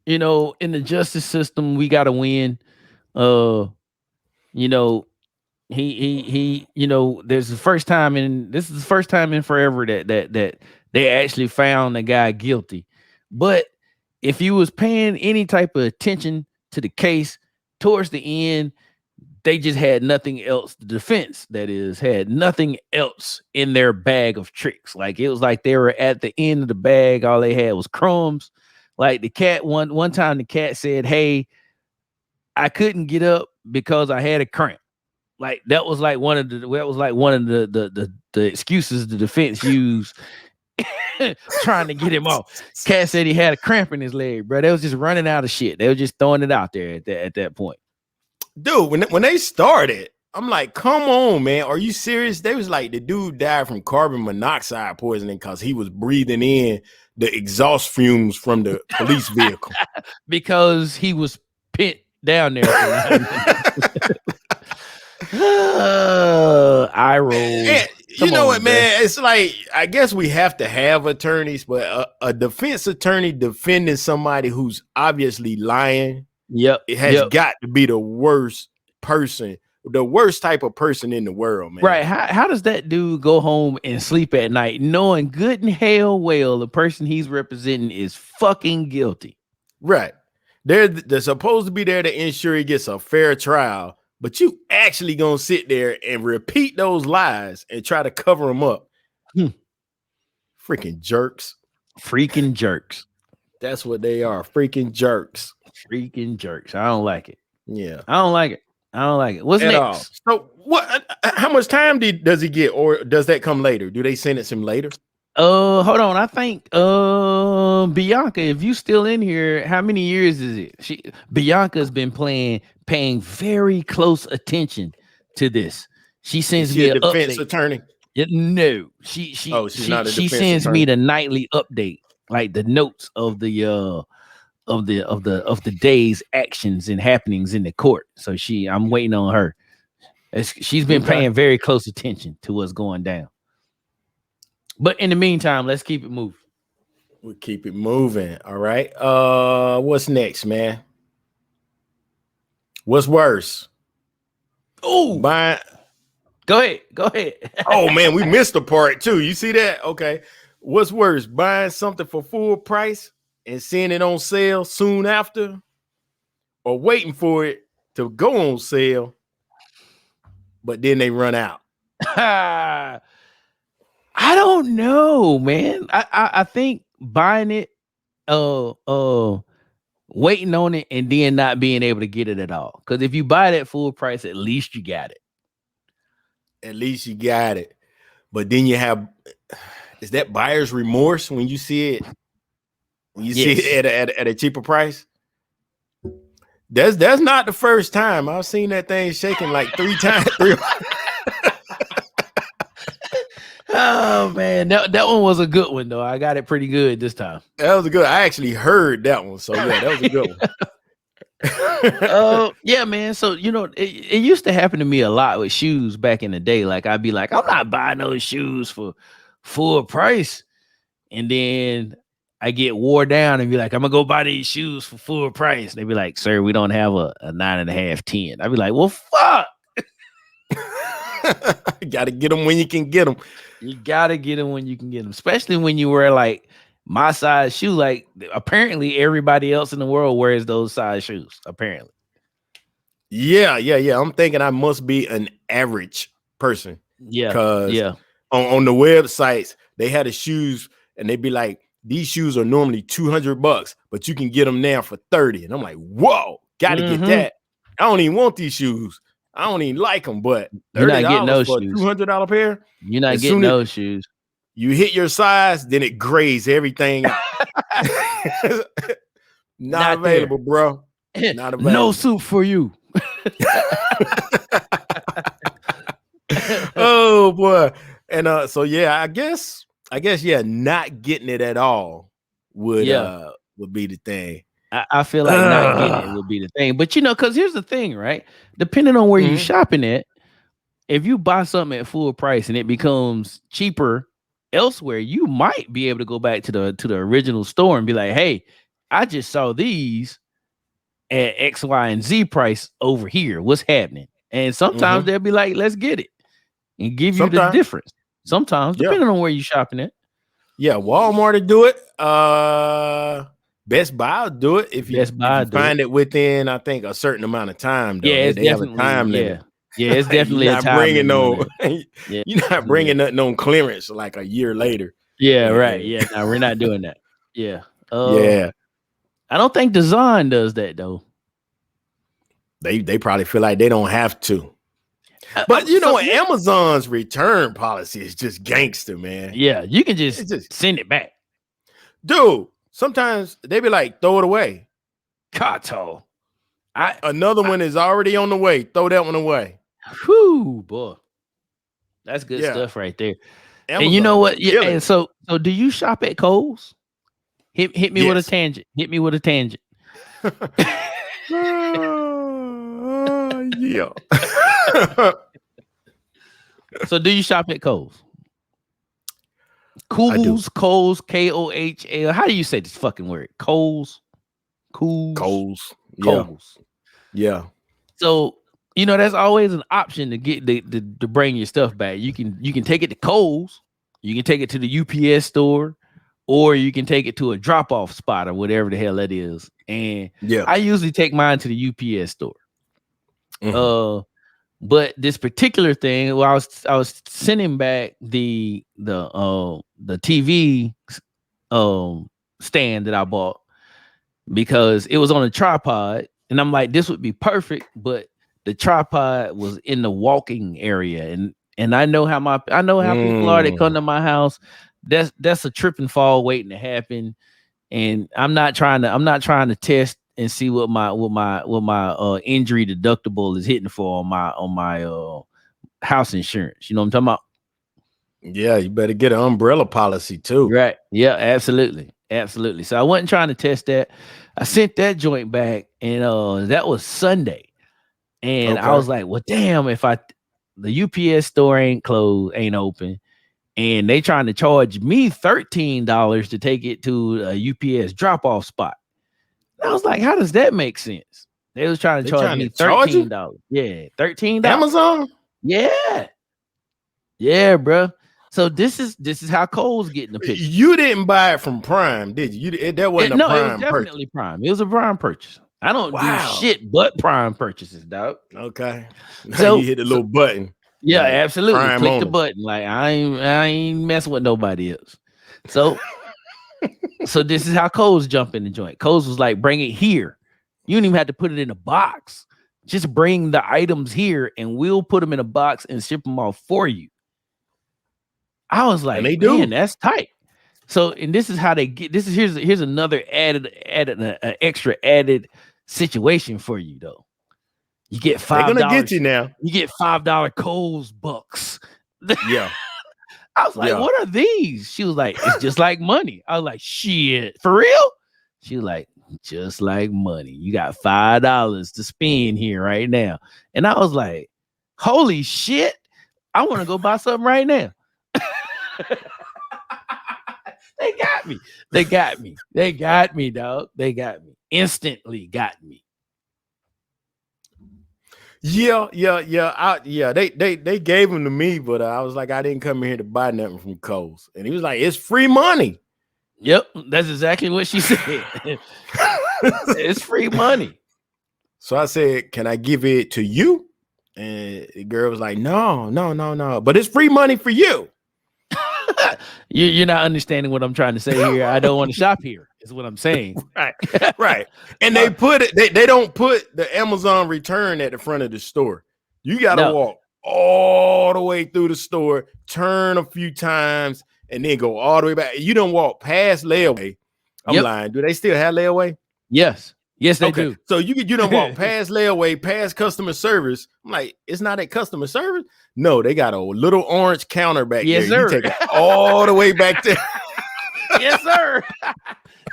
[SPEAKER 2] in the justice system, we got to win. He there's the first time this is the first time in forever that they actually found the guy guilty. But if you was paying any type of attention to the case towards the end, they just had nothing else. The defense, that is, had nothing else in their bag of tricks. Like, it was like they were at the end of the bag. All they had was crumbs. Like, the cat, one time the cat said, "Hey, I couldn't get up because I had a cramp." Like, that was like one of the excuses the defense used trying to get him off. Cat said he had a cramp in his leg, bro. They was just running out of shit. They were just throwing it out there at that point.
[SPEAKER 1] Dude, when they started, I'm like, come on, man. Are you serious? They was like, the dude died from carbon monoxide poisoning because he was breathing in the exhaust fumes from the police vehicle.
[SPEAKER 2] Because he was pent down there. I roll.
[SPEAKER 1] You know what, man? It's like, I guess we have to have attorneys, but a defense attorney defending somebody who's obviously lying. It has got to be the worst person, the worst type of person in the world, man.
[SPEAKER 2] Right. How does that dude go home and sleep at night knowing good and hell well the person he's representing is fucking guilty?
[SPEAKER 1] Right. They're supposed to be there to ensure he gets a fair trial, but you actually gonna sit there and repeat those lies and try to cover them up. Freaking jerks. That's what they are. Freaking jerks.
[SPEAKER 2] I don't like it.
[SPEAKER 1] Yeah.
[SPEAKER 2] I don't like it. What's next?
[SPEAKER 1] All. So what? How much time does he get, or does that come later? Do they sentence him later?
[SPEAKER 2] Hold on. I think Bianca, if you still in here, how many years is it? Bianca's been paying very close attention to this. She sends me a
[SPEAKER 1] defense
[SPEAKER 2] update.
[SPEAKER 1] Attorney.
[SPEAKER 2] No, she sends me the nightly update, like the notes of the day's actions and happenings in the court. So I'm waiting on her. She's been paying very close attention to what's going down. But in the meantime, let's keep it moving.
[SPEAKER 1] We'll keep it moving. All right. What's next, man? What's worse?
[SPEAKER 2] Oh, go ahead.
[SPEAKER 1] Oh man, we missed a part too. You see that? Okay. What's worse, buying something for full price and seeing it on sale soon after, or waiting for it to go on sale, but then they run out?
[SPEAKER 2] I don't know, man. I think buying it, waiting on it, and then not being able to get it at all. Because if you buy it at full price, at least you got it.
[SPEAKER 1] But then you have, is that buyer's remorse when you see it? When you see it at a cheaper price? That's not the first time. I've seen that thing shaking like 3 times.
[SPEAKER 2] Oh man, that one was a good one though. I got it pretty good this time.
[SPEAKER 1] That was a good. I actually heard that one, so yeah, that was a good one.
[SPEAKER 2] Yeah, man. So it used to happen to me a lot with shoes back in the day. Like, I'd be like, I'm not buying those shoes for full price, and then I get wore down and be like, I'm gonna go buy these shoes for full price. They be like, sir, we don't have a 9.5, 10. I be like, well, fuck.
[SPEAKER 1] Gotta get them when you can get them.
[SPEAKER 2] You gotta get them when you can get them, especially when you wear like my size shoe. Like apparently everybody else in the world wears those size shoes. Apparently.
[SPEAKER 1] Yeah. I'm thinking I must be an average person.
[SPEAKER 2] Yeah.
[SPEAKER 1] Because on the websites, they had the shoes and they'd be like, these shoes are normally $200, but you can get them now for 30. And I'm like, whoa, gotta get that. I don't even want these shoes. I don't even like them, but $30 for a $200 pair.
[SPEAKER 2] You're not getting those shoes.
[SPEAKER 1] You hit your size, then it grays everything out. Not available, bro. Not available.
[SPEAKER 2] No suit for you.
[SPEAKER 1] Oh boy. And so yeah, I guess not getting it at all would be the thing.
[SPEAKER 2] I feel like not getting it would be the thing. But you know, because here's the thing, right? Depending on where you're shopping at, if you buy something at full price and it becomes cheaper elsewhere, you might be able to go back to the original store and be like, hey, I just saw these at X, Y, and Z price over here. What's happening? And sometimes they'll be like, let's get it and give you the difference. Sometimes, depending on where you're shopping at.
[SPEAKER 1] Yeah, Walmart to do it. Best Buy will do it if you find it within, I think, a certain amount of time. Though.
[SPEAKER 2] Yeah,
[SPEAKER 1] they have a time limit.
[SPEAKER 2] Yeah, it's definitely
[SPEAKER 1] you're
[SPEAKER 2] a time limit.
[SPEAKER 1] You're not bringing nothing on clearance like a year later.
[SPEAKER 2] Yeah, right. Yeah, no, we're not doing that. Yeah.
[SPEAKER 1] Yeah.
[SPEAKER 2] I don't think Design does that though.
[SPEAKER 1] They probably feel like they don't have to. But you know, Amazon's return policy is just gangster, man.
[SPEAKER 2] Yeah, you can just send it back.
[SPEAKER 1] Dude, sometimes they be like, throw it away.
[SPEAKER 2] Kato.
[SPEAKER 1] Another one is already on the way. Throw that one away.
[SPEAKER 2] Whew, boy. That's good stuff right there. Amazon, and you know what? Yeah, and so do you shop at Kohl's? Hit me with a tangent. Hit me with a tangent.
[SPEAKER 1] Yeah.
[SPEAKER 2] So do you shop at Kohl's? Kohl's, Kohl. How do you say this fucking word? Kohl's.
[SPEAKER 1] Yeah.
[SPEAKER 2] So you know that's always an option to get to bring your stuff back. You can take it to Kohl's, you can take it to the UPS store, or you can take it to a drop-off spot or whatever the hell that is. And I usually take mine to the UPS store. But this particular thing, well, I was sending back the TV stand that I bought because it was on a tripod, and I'm like, this would be perfect, but the tripod was in the walking area, and I know how people are that come to my house. That's a trip and fall waiting to happen, and I'm not trying to test and see what my injury deductible is hitting for on my house insurance. You know what I'm talking about?
[SPEAKER 1] Yeah, you better get an umbrella policy too.
[SPEAKER 2] Right. Yeah, absolutely. So I wasn't trying to test that. I sent that joint back, and that was Sunday. And I was like, well, damn, the UPS store ain't open, and they trying to charge me $13 to take it to a UPS drop-off spot. I was like, how does that make sense? They was trying to charge me $13. Yeah, $13. Amazon? Yeah, bro. So this is how Kohl's getting the picture.
[SPEAKER 1] You didn't buy it from Prime, did you? That wasn't a Prime purchase. No, it was
[SPEAKER 2] definitely Prime. It was a Prime purchase. I don't do shit but Prime purchases, dog.
[SPEAKER 1] Okay. So you hit the little button.
[SPEAKER 2] Yeah, absolutely. Click the button. Like I ain't messing with nobody else. So so this is how Kohl's jump in the joint. Kohl's was like, bring it here. You don't even have to put it in a box. Just bring the items here and we'll put them in a box and ship them off for you. I was like, man, that's tight. So, and this is how they get this. Here's another extra added situation for you though. You get $5.
[SPEAKER 1] They're gonna get you now.
[SPEAKER 2] You get $5 Kohl's bucks.
[SPEAKER 1] Yeah.
[SPEAKER 2] I was like, what are these? She was like, it's just like money. I was like, shit, for real? She was like, just like money. You got $5 to spend here right now. And I was like, holy shit. I want to go buy something right now. got me. They got me. They got me, dog. They got me. Instantly got me.
[SPEAKER 1] Yeah. They gave them to me, but I was like, I didn't come in here to buy nothing from Kohl's, and he was like, it's free money.
[SPEAKER 2] Yep, that's exactly what she said. It's free money.
[SPEAKER 1] So I said, can I give it to you? And the girl was like, no, but it's free money for you.
[SPEAKER 2] You're not understanding what I'm trying to say here. I don't want to shop here, is what I'm saying.
[SPEAKER 1] Right. And they put it, they don't put the Amazon return at the front of the store. You got to walk all the way through the store, turn a few times, and then go all the way back. You don't walk past layaway. I'm lying. Do they still have layaway?
[SPEAKER 2] Yes, they do.
[SPEAKER 1] So you don't walk past layaway, past customer service. I'm like, it's not at customer service. No, they got a little orange counter back there.
[SPEAKER 2] Sir.
[SPEAKER 1] You take it all the way back there.
[SPEAKER 2] Yes, sir.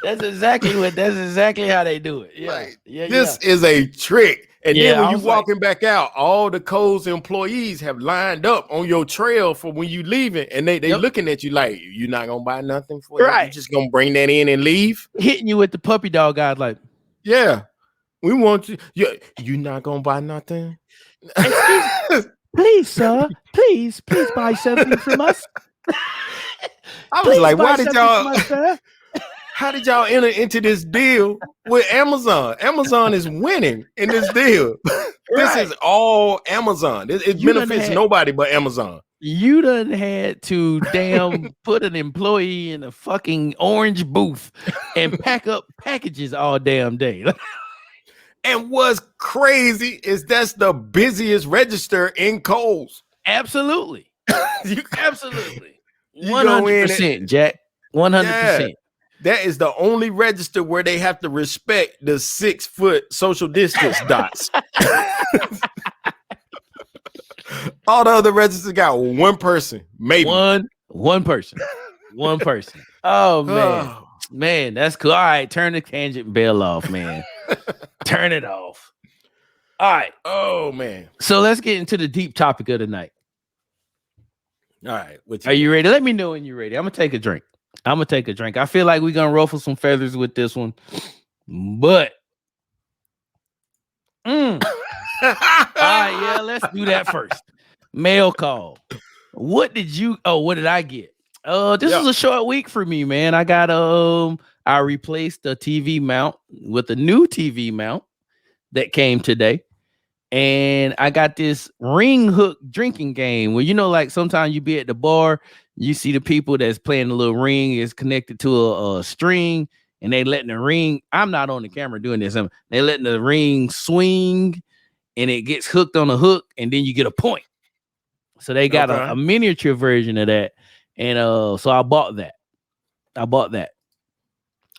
[SPEAKER 2] That's exactly how they do it. Yeah.
[SPEAKER 1] Right. This is a trick. And then when you walking back out, all the Kohl's employees have lined up on your trail for when you leaving, and they looking at you like, you're not gonna buy nothing for it. You're just gonna bring that in and leave.
[SPEAKER 2] Hitting you with the puppy dog eyes, like,
[SPEAKER 1] yeah, we want you. You're not gonna buy nothing.
[SPEAKER 2] Please, sir, please buy something from us.
[SPEAKER 1] I was like, why did y'all? How did y'all enter into this deal with Amazon? Amazon is winning in this deal. This is all Amazon. It benefits nobody but Amazon.
[SPEAKER 2] You done had to put an employee in a fucking orange booth and pack up packages all damn day.
[SPEAKER 1] And what's crazy is that's the busiest register in Kohl's.
[SPEAKER 2] Absolutely. Absolutely. 100%, Jack. 100%.
[SPEAKER 1] Yeah. That is the only register where they have to respect the 6 foot social distance dots. All the other registers got one person, maybe
[SPEAKER 2] one person. Oh man, man, that's cool. All right, turn the tangent bell off, man. Turn it off. All right.
[SPEAKER 1] Oh man.
[SPEAKER 2] So let's get into the deep topic of the night.
[SPEAKER 1] All right.
[SPEAKER 2] Are you ready? Let me know when you're ready. I'm gonna take a drink. I feel like we're gonna ruffle some feathers with this one, but all right, yeah, let's do that first. Mail call. What did I get? This was a short week for me, man. I got I replaced the TV mount with a new TV mount that came today. And I got this ring hook drinking game where, like sometimes you be at the bar, you see the people that's playing the little ring is connected to a string, and they letting the ring. I'm not on the camera doing this. They letting the ring swing, and it gets hooked on a hook, and then you get a point. So they got a miniature version of that, and so I bought that.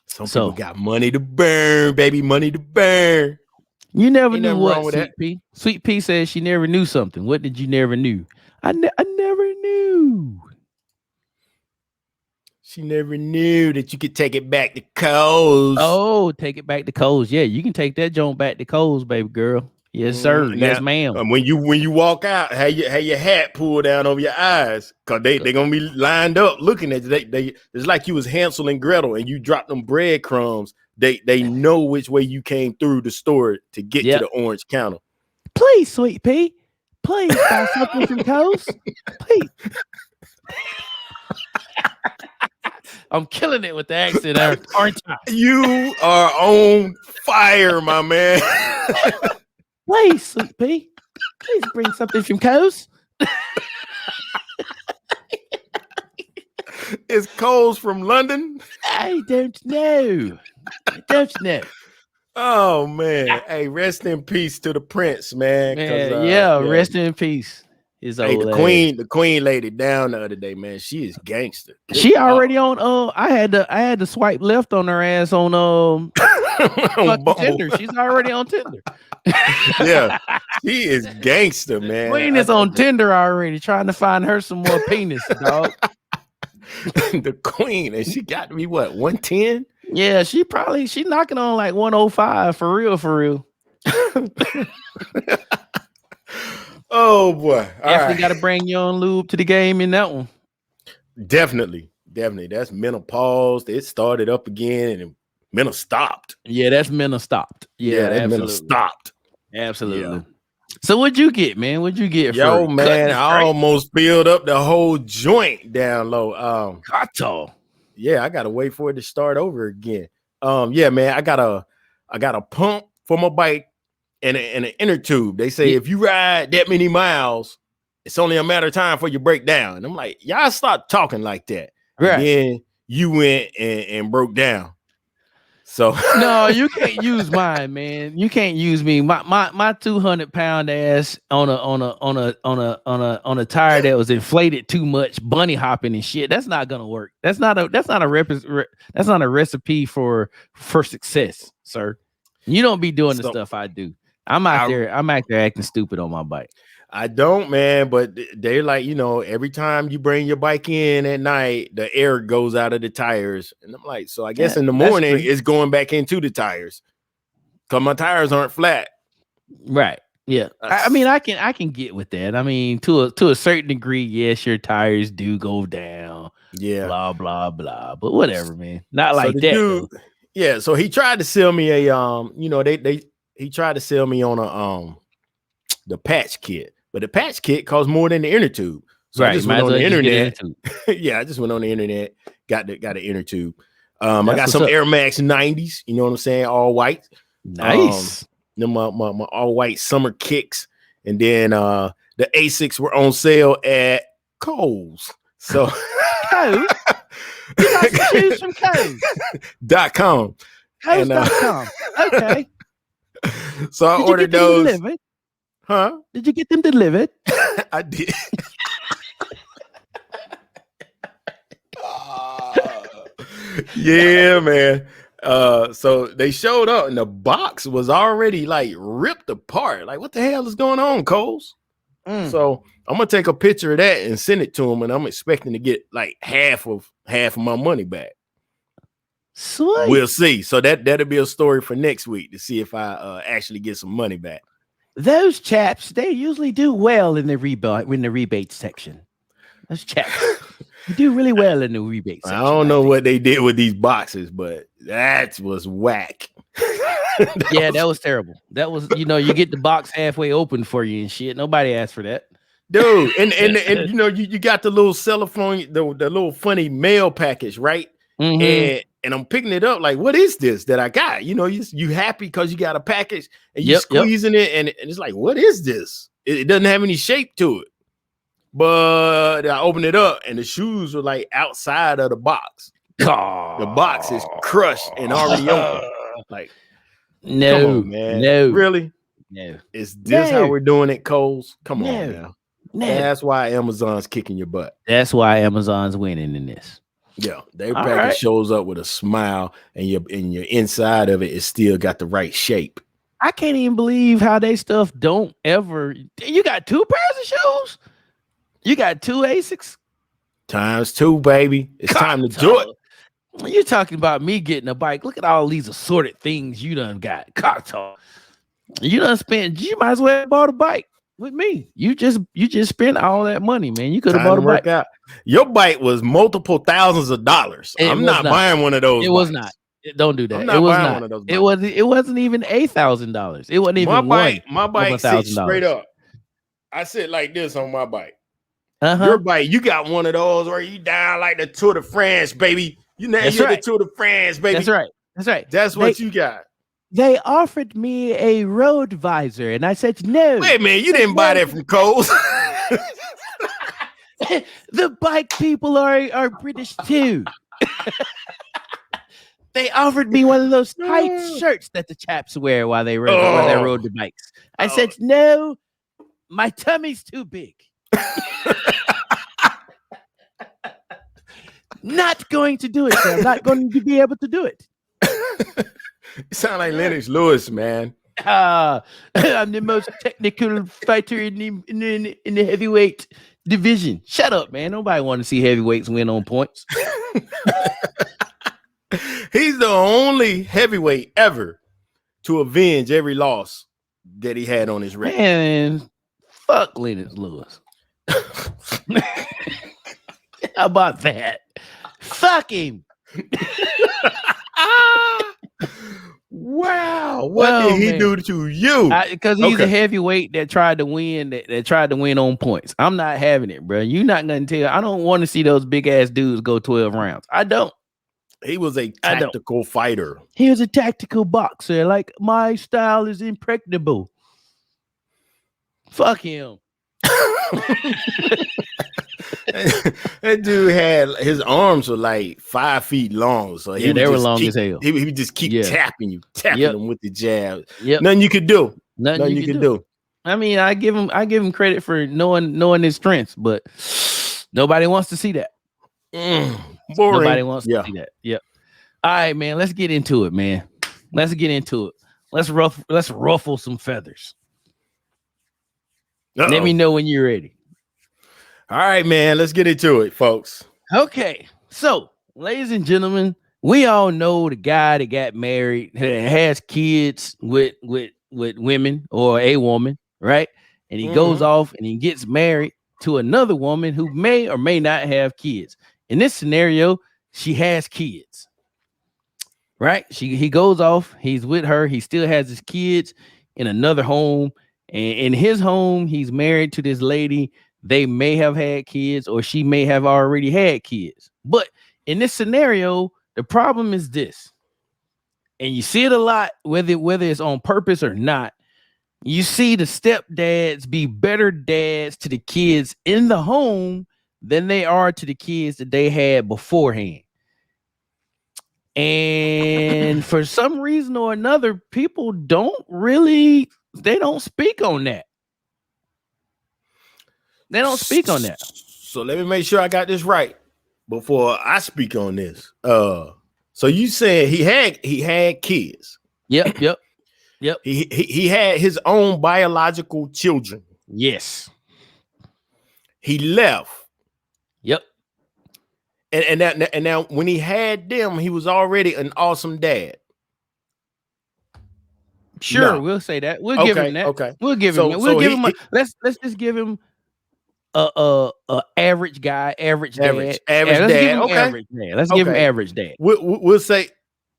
[SPEAKER 1] Some people got money to burn, baby, money to burn.
[SPEAKER 2] You never knew what, Sweet Pea. Sweet Pea says she never knew something. What did you never knew? I never knew.
[SPEAKER 1] She never knew that you could take it back to Kohl's.
[SPEAKER 2] Oh, take it back to Kohl's. Yeah, you can take that joint back to Kohl's, baby girl. Yes, sir. Yes, ma'am.
[SPEAKER 1] When you walk out, have your hat pulled down over your eyes, cause they gonna be lined up looking at you. They it's like you was Hansel and Gretel, and you dropped them breadcrumbs. They know which way you came through the store to get to the orange counter.
[SPEAKER 2] Please, Sweet Pea, please buy something from Kohl's. Please. I'm killing it with the accent, aren't I?
[SPEAKER 1] You are on fire, my man.
[SPEAKER 2] Please, Sweet Pea, please bring something from Kohl's.
[SPEAKER 1] Is Kohl's from London?
[SPEAKER 2] I don't know.
[SPEAKER 1] Oh man. Hey, rest in peace to the prince, man.
[SPEAKER 2] Rest in peace.
[SPEAKER 1] The queen lady down the other day, man. She is gangster.
[SPEAKER 2] She already on I had to swipe left on her ass on Tinder. She's already on Tinder.
[SPEAKER 1] Yeah, she is gangster, man.
[SPEAKER 2] Queen is on Tinder already, trying to find her some more penis, dog.
[SPEAKER 1] The queen, and she got to be what, 110?
[SPEAKER 2] Yeah, she knocking on like 105 for real.
[SPEAKER 1] Oh boy.
[SPEAKER 2] Definitely got to bring your own lube to the game in that one.
[SPEAKER 1] Definitely. definitely. That's menopause. It started up again and mental stopped.
[SPEAKER 2] Yeah, that's mental stopped. Yeah,
[SPEAKER 1] that's
[SPEAKER 2] absolutely.
[SPEAKER 1] mental stopped.
[SPEAKER 2] Absolutely. Yeah. So what'd you get, man? What'd you get?
[SPEAKER 1] Yo, man, I almost filled up the whole joint down low. Yeah, I gotta wait for it to start over again. Yeah, man, I got a pump for my bike and an inner tube. They say if you ride that many miles, it's only a matter of time for you break down. And I'm like, y'all stop talking like that. Right. And then you went and broke down. So
[SPEAKER 2] no, you can't use mine, man. You can't use me. My 200-pound ass on a tire that was inflated too much, bunny hopping and shit. That's not gonna work. That's not a recipe for success, sir. You don't be doing the stuff I do. I'm out there acting stupid on my bike.
[SPEAKER 1] I don't, man, but they're like, every time you bring your bike in at night, the air goes out of the tires. And I'm like, so I guess in the morning it's going back into the tires because my tires aren't flat.
[SPEAKER 2] Right. Yeah. I mean, I can get with that. I mean, to a certain degree, yes, your tires do go down.
[SPEAKER 1] Yeah.
[SPEAKER 2] Blah, blah, blah. But whatever, man. Not like that. Dude,
[SPEAKER 1] yeah. So he tried to sell me he tried to sell me on the patch kit. But the patch kit costs more than the inner tube. So I just went on the internet. Yeah, I just went on the internet, got the inner tube. I got some Air Max 90s, you know what I'm saying? All white.
[SPEAKER 2] Nice.
[SPEAKER 1] Then my all white summer kicks. And then the Asics were on sale at Kohl's. So
[SPEAKER 2] Kohl's? You got some shoes from
[SPEAKER 1] Kohl's.com.
[SPEAKER 2] Kohl's.com. Okay.
[SPEAKER 1] So I ordered those.
[SPEAKER 2] Huh? Did you get them delivered?
[SPEAKER 1] I did. Yeah, man. So they showed up and the box was already like ripped apart. Like, what the hell is going on, Kohl's? So I'm gonna take a picture of that and send it to him, and I'm expecting to get like half of my money back.
[SPEAKER 2] Sweet.
[SPEAKER 1] We'll see. So that'll be a story for next week to see if I actually get some money back.
[SPEAKER 2] Those chaps, they usually do well in the rebate section. Those chaps, you do really well in the rebate section.
[SPEAKER 1] I don't know what they did with these boxes, but that was whack.
[SPEAKER 2] That was terrible. That was, you get the box halfway open for you and shit. Nobody asked for that,
[SPEAKER 1] dude. And you got the little cellophane, the little funny mail package, right? Mm-hmm. And I'm picking it up like, what is this that I got? You happy because you got a package and you squeezing it and it's like, what is this? It doesn't have any shape to it. But I opened it up and the shoes were like outside of the box. Oh. The box is crushed and already open. Like,
[SPEAKER 2] no,
[SPEAKER 1] come on, man.
[SPEAKER 2] No,
[SPEAKER 1] really?
[SPEAKER 2] No.
[SPEAKER 1] Is this how we're doing it, Kohl's? Come on now. No. That's why Amazon's kicking your butt.
[SPEAKER 2] That's why Amazon's winning in this.
[SPEAKER 1] Yeah, their package shows up with a smile, and your inside of it is still got the right shape.
[SPEAKER 2] I can't even believe how they stuff don't ever. You got 2 pairs of shoes. You got 2 Asics.
[SPEAKER 1] Times 2, baby. It's time to do it.
[SPEAKER 2] You're talking about me getting a bike. Look at all these assorted things you done got. Cocktail. You done spent. You might as well have bought a bike with me. You just spent all that money, man. You could have bought a bike.
[SPEAKER 1] Out. Your bike was multiple thousands of dollars. I'm not buying one of those.
[SPEAKER 2] It was not. Don't do that. It was not. One of those bikes. It wasn't even $8,000. It wasn't even
[SPEAKER 1] my bike sits straight up. I sit like this on my bike. Your bike, you got one of those, or you down like the Tour de France, baby. You're the Tour de France, baby.
[SPEAKER 2] That's right.
[SPEAKER 1] That's what you got.
[SPEAKER 2] They offered me a road visor, and I said no.
[SPEAKER 1] Wait a minute, you didn't buy that from Kohl's.
[SPEAKER 2] The bike people are British too. They offered me one of those tight shirts that the chaps wear while they rode the bikes. I said no, my tummy's too big. Not going to do it, sir. I'm not going to be able to do it.
[SPEAKER 1] You sound like Lennox Lewis, man.
[SPEAKER 2] I'm the most technical fighter in the heavyweight division. Shut up, man. Nobody want to see heavyweights win on points.
[SPEAKER 1] He's the only heavyweight ever to avenge every loss that he had on his record.
[SPEAKER 2] Man, fuck Lennox Lewis. How about that? Fuck him.
[SPEAKER 1] Wow. What did he do to you?
[SPEAKER 2] Because he's a heavyweight that tried to win, that tried to win on points. I'm not having it, bro. You're not going to tell. I don't want to see those big ass dudes go 12 rounds. I don't.
[SPEAKER 1] He was a tactical fighter.
[SPEAKER 2] He was a tactical boxer. Like, my style is impregnable. Fuck him.
[SPEAKER 1] That dude had his arms were like 5 feet long, so
[SPEAKER 2] they were long as hell.
[SPEAKER 1] He would just keep tapping them with the jab.
[SPEAKER 2] Yep.
[SPEAKER 1] Nothing you could do. Nothing you could do.
[SPEAKER 2] I mean, I give him credit for knowing his strengths, but nobody wants to see that.
[SPEAKER 1] Boring.
[SPEAKER 2] Nobody wants to see that. Yep. All right, man. Let's get into it, man. Let's get into it. Let's ruffle some feathers.
[SPEAKER 1] Uh-oh.
[SPEAKER 2] Let me know when you're ready.
[SPEAKER 1] All right, man. Let's get into it, folks.
[SPEAKER 2] Okay. So, ladies and gentlemen, we all know the guy that got married, has kids with women or a woman, right? And he goes off and he gets married to another woman who may or may not have kids. In this scenario, she has kids, right? He goes off, he's with her, he still has his kids in another home. And in his home, he's married to this lady. They may have had kids, or she may have already had kids. But in this scenario, the problem is this, and you see it a lot, whether it's on purpose or not. You see the stepdads be better dads to the kids in the home than they are to the kids that they had beforehand. And for some reason or another, people don't speak on that. They don't speak on that.
[SPEAKER 1] So let me make sure I got this right before I speak on this. So you said he had kids.
[SPEAKER 2] Yep.
[SPEAKER 1] He had his own biological children.
[SPEAKER 2] Yes.
[SPEAKER 1] He left.
[SPEAKER 2] Yep.
[SPEAKER 1] And now when he had them, he was already an awesome dad.
[SPEAKER 2] Sure, no. We'll say that. We'll give him that.
[SPEAKER 1] Okay.
[SPEAKER 2] We'll give him that. We'll give him let's just give him a average guy, average dad.
[SPEAKER 1] Average
[SPEAKER 2] let's
[SPEAKER 1] dad.
[SPEAKER 2] Give him average dad. Let's give him average dad.
[SPEAKER 1] We'll say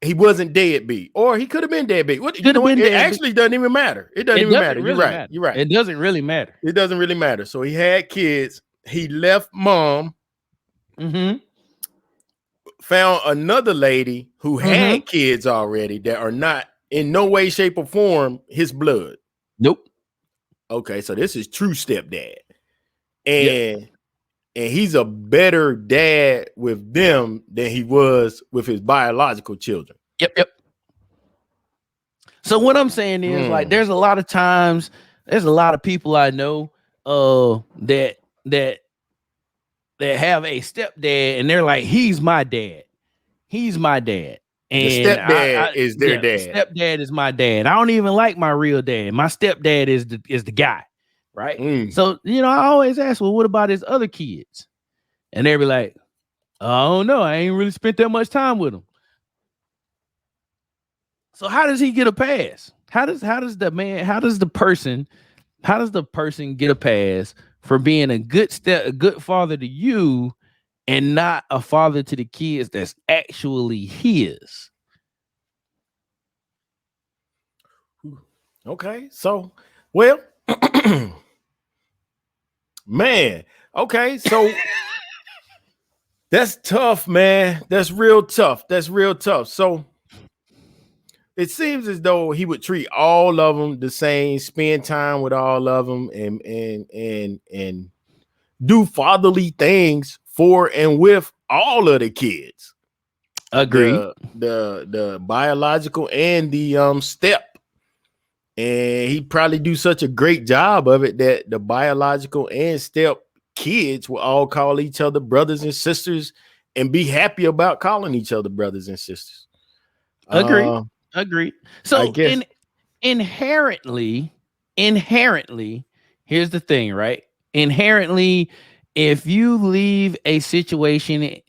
[SPEAKER 1] he wasn't deadbeat, or he could have been deadbeat. It actually doesn't even matter. It doesn't even matter.
[SPEAKER 2] Really
[SPEAKER 1] You're right.
[SPEAKER 2] Matter.
[SPEAKER 1] You're right.
[SPEAKER 2] It doesn't really matter.
[SPEAKER 1] It doesn't really matter. So he had kids. He left mom. Found another lady who had kids already that are not in no way, shape, or form his blood.
[SPEAKER 2] Nope.
[SPEAKER 1] Okay, so this is true stepdad. And he's a better dad with them than he was with his biological children.
[SPEAKER 2] Yep. So what I'm saying is, like, there's a lot of times, there's a lot of people I know that have a stepdad and they're like, he's my dad. He's my dad. And
[SPEAKER 1] the stepdad is their dad.
[SPEAKER 2] Stepdad is my dad. I don't even like my real dad. My stepdad is the guy, right? So, I always ask, well, what about his other kids? And they be like, I don't know. I ain't really spent that much time with him. So how does he get a pass? How does the person get a pass for being a good father to you and not a father to the kids that's actually his?
[SPEAKER 1] Okay, so, well, man, okay, so that's tough, man. That's real tough. So it seems as though he would treat all of them the same, spend time with all of them, and do fatherly things for and with all of the kids.
[SPEAKER 2] Agreed.
[SPEAKER 1] The biological and the step. And he probably do such a great job of it that the biological and step kids will all call each other brothers and sisters and be happy about calling each other brothers and sisters.
[SPEAKER 2] Agreed. So inherently, here's the thing, right? Inherently, if you leave a situation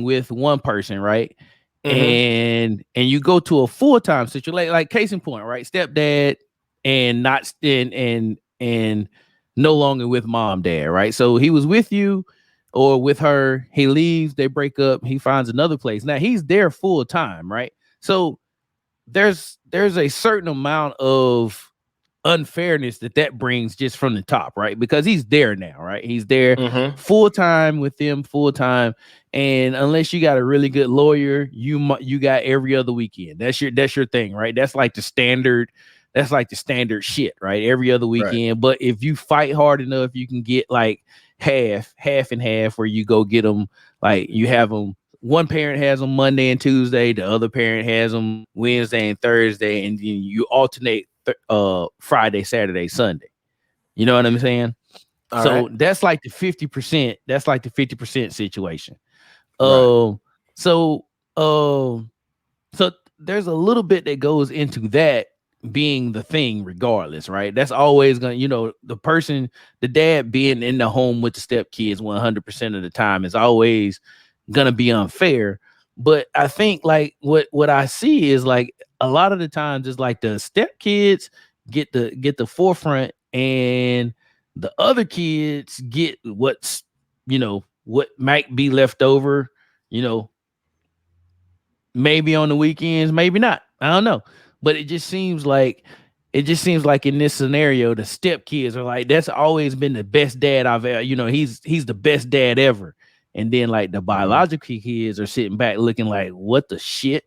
[SPEAKER 2] with one person, right? And you go to a full-time situation, like case in point, right? Stepdad and not and no longer with mom, dad, right? So he was with you or with her, he leaves, they break up, he finds another place. Now he's there full time, right? So there's a certain amount of unfairness that brings just from the top, right? Because he's there now, right? He's there full time with them, full time, and unless you got a really good lawyer, you got every other weekend. That's your thing, right? That's like the standard. That's like the standard shit, right? Every other weekend. Right. But if you fight hard enough, you can get like half and half, where you go get them. Like you have them. One parent has them Monday and Tuesday. The other parent has them Wednesday and Thursday, and then you alternate Friday, Saturday, Sunday. You know what I'm saying? So that's like the 50%. That's like the 50% situation. So there's a little bit that goes into that being the thing regardless, right? That's always gonna, the dad being in the home with the stepkids 100% of the time is always gonna be unfair. But I think like what I see is like a lot of the times is like the stepkids get the forefront, and the other kids get what's what might be left over, maybe on the weekends, maybe not. I don't know. But it just seems like in this scenario, the stepkids are like, that's always been the best dad I've ever, he's the best dad ever. And then like the biological kids are sitting back looking like, what the shit?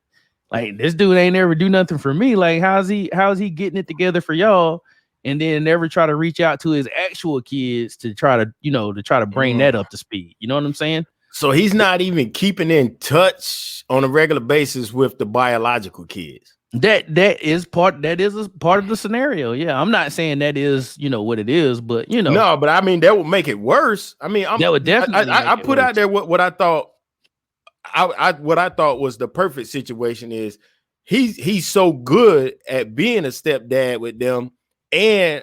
[SPEAKER 2] Like, this dude ain't ever do nothing for me. Like, how's he getting it together for y'all? And then never try to reach out to his actual kids to try to bring that up to speed. You know what I'm saying?
[SPEAKER 1] So he's not even keeping in touch on a regular basis with the biological kids.
[SPEAKER 2] That is a part of the scenario. Yeah, I'm not saying that is what it is, but
[SPEAKER 1] no, but I mean that would make it worse. I mean,
[SPEAKER 2] that would definitely.
[SPEAKER 1] I put out there what I thought. What I thought was the perfect situation is he's so good at being a stepdad with them and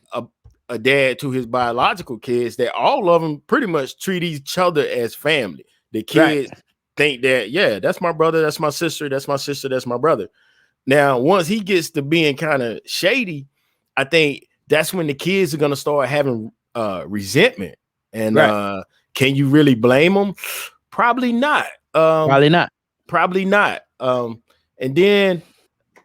[SPEAKER 1] a dad to his biological kids that all of them pretty much treat each other as family. The kids think that, yeah, that's my brother, that's my sister, that's my sister, that's my brother. Now, once he gets to being kind of shady, I think that's when the kids are going to start having resentment. And can you really blame them? Probably not.
[SPEAKER 2] Probably not.
[SPEAKER 1] And then,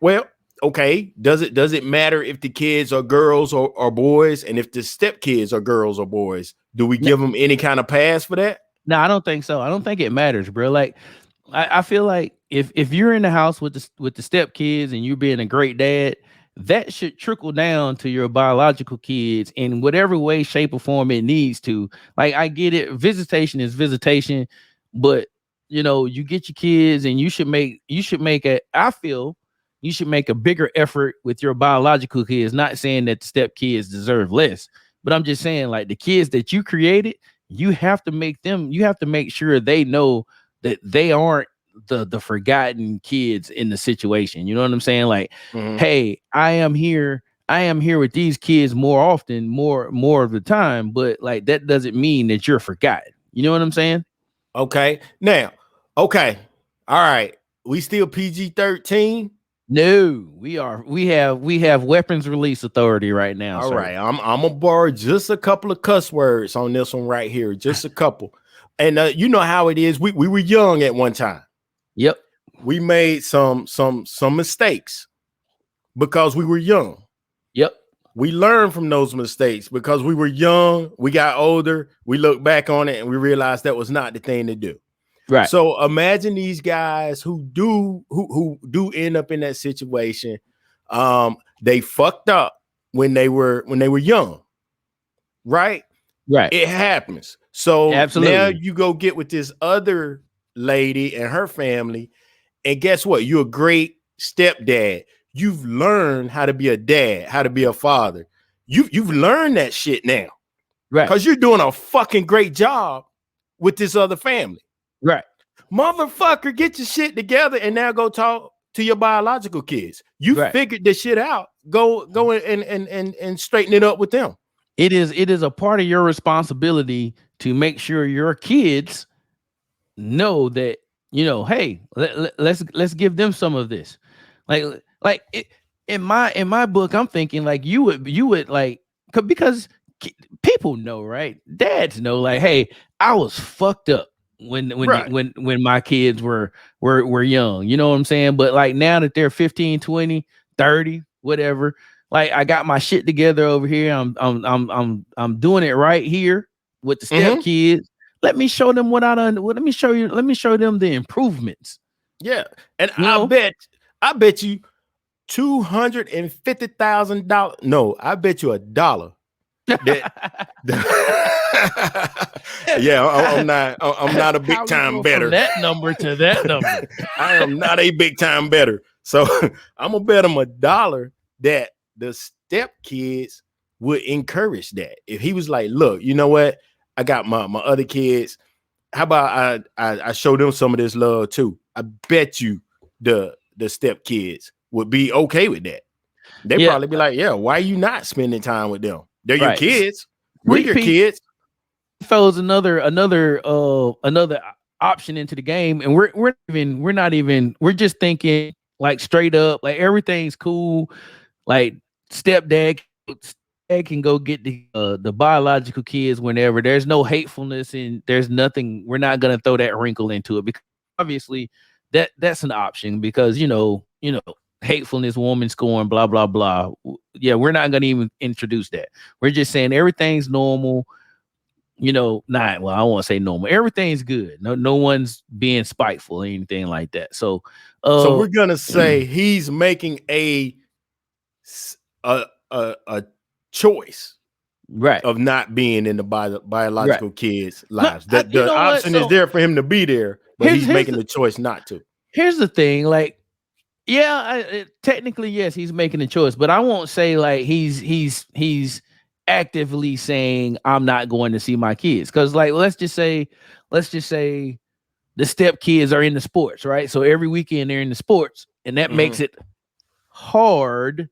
[SPEAKER 1] well, okay, does it matter if the kids are girls or boys? And if the stepkids are girls or boys, do we give them any kind of pass for that?
[SPEAKER 2] No, I don't think so. I don't think it matters, bro. Like, I feel like if you're in the house with the stepkids and you're being a great dad, that should trickle down to your biological kids in whatever way, shape, or form it needs to. Like, I get it. Visitation is visitation, but you get your kids and you should make a bigger effort with your biological kids. Not saying that the stepkids deserve less, but I'm just saying, like, the kids that you created, you have to make sure they know that they aren't the forgotten kids in the situation. You know what I'm saying? Like, hey, I am here with these kids more often, more of the time, but like that doesn't mean that you're forgotten. You know what I'm saying?
[SPEAKER 1] Okay. Now, okay. All right. We still PG-13?
[SPEAKER 2] No, we have weapons release authority right now.
[SPEAKER 1] All right. I'm gonna borrow just a couple of cuss words on this one right here. Just a couple. And you know how it is. We were young at one time.
[SPEAKER 2] Yep.
[SPEAKER 1] We made some mistakes because we were young.
[SPEAKER 2] Yep.
[SPEAKER 1] We learned from those mistakes because we were young. We got older. We look back on it and we realized that was not the thing to do.
[SPEAKER 2] Right.
[SPEAKER 1] So imagine these guys who do end up in that situation. They fucked up when they were young. Right?
[SPEAKER 2] Right.
[SPEAKER 1] It happens. So
[SPEAKER 2] absolutely.
[SPEAKER 1] Now you go get with this other lady and her family, and guess what? You're a great stepdad. You've learned how to be a dad, how to be a father. You've learned that shit now,
[SPEAKER 2] right?
[SPEAKER 1] Because you're doing a fucking great job with this other family,
[SPEAKER 2] right?
[SPEAKER 1] Motherfucker, get your shit together and now go talk to your biological kids. You figured this shit out. Go and straighten it up with them.
[SPEAKER 2] It is a part of your responsibility to make sure your kids know that, hey, let's give them some of this. Like in my book, I'm thinking like you would like, because people know, right? Dads know, like, hey, I was fucked up when my kids were young. You know what I'm saying? But like now that they're 15, 20, 30, whatever, like I got my shit together over here. I'm doing it right here with the step kids. Let me show them what I done. Let me show them the improvements.
[SPEAKER 1] Yeah. And I bet you $250,000. No, I bet you $1. Yeah, I'm not a big time bettor.
[SPEAKER 2] From that number to that number.
[SPEAKER 1] I am not a big time bettor. So I'm gonna bet him $1 that the step kids would encourage that. If he was like, look, you know what? I got my other kids. How about I show them some of this love too? I bet you the step kids would be okay with that. They'd probably be like, yeah, why are you not spending time with them? They're your kids. We're your kids.
[SPEAKER 2] Throws another option into the game, and we're just thinking like straight up, like everything's cool. Like stepdad can go get the biological kids whenever. There's no hatefulness and there's nothing. We're not gonna throw that wrinkle into it because obviously that's an option because you know hatefulness, woman scorn, blah blah blah. Yeah, we're not gonna even introduce that. We're just saying everything's normal. I won't say normal. Everything's good. No one's being spiteful or anything like that. So
[SPEAKER 1] we're gonna say he's making a choice,
[SPEAKER 2] right,
[SPEAKER 1] of not being in the biological kids' lives. The option is there for him to be there, but he's making the choice not to.
[SPEAKER 2] Here's the thing, like, technically, yes, he's making a choice, but I won't say like he's actively saying I'm not going to see my kids because, like, let's just say the step kids are in the sports, right? So every weekend they're in the sports, and that makes it hard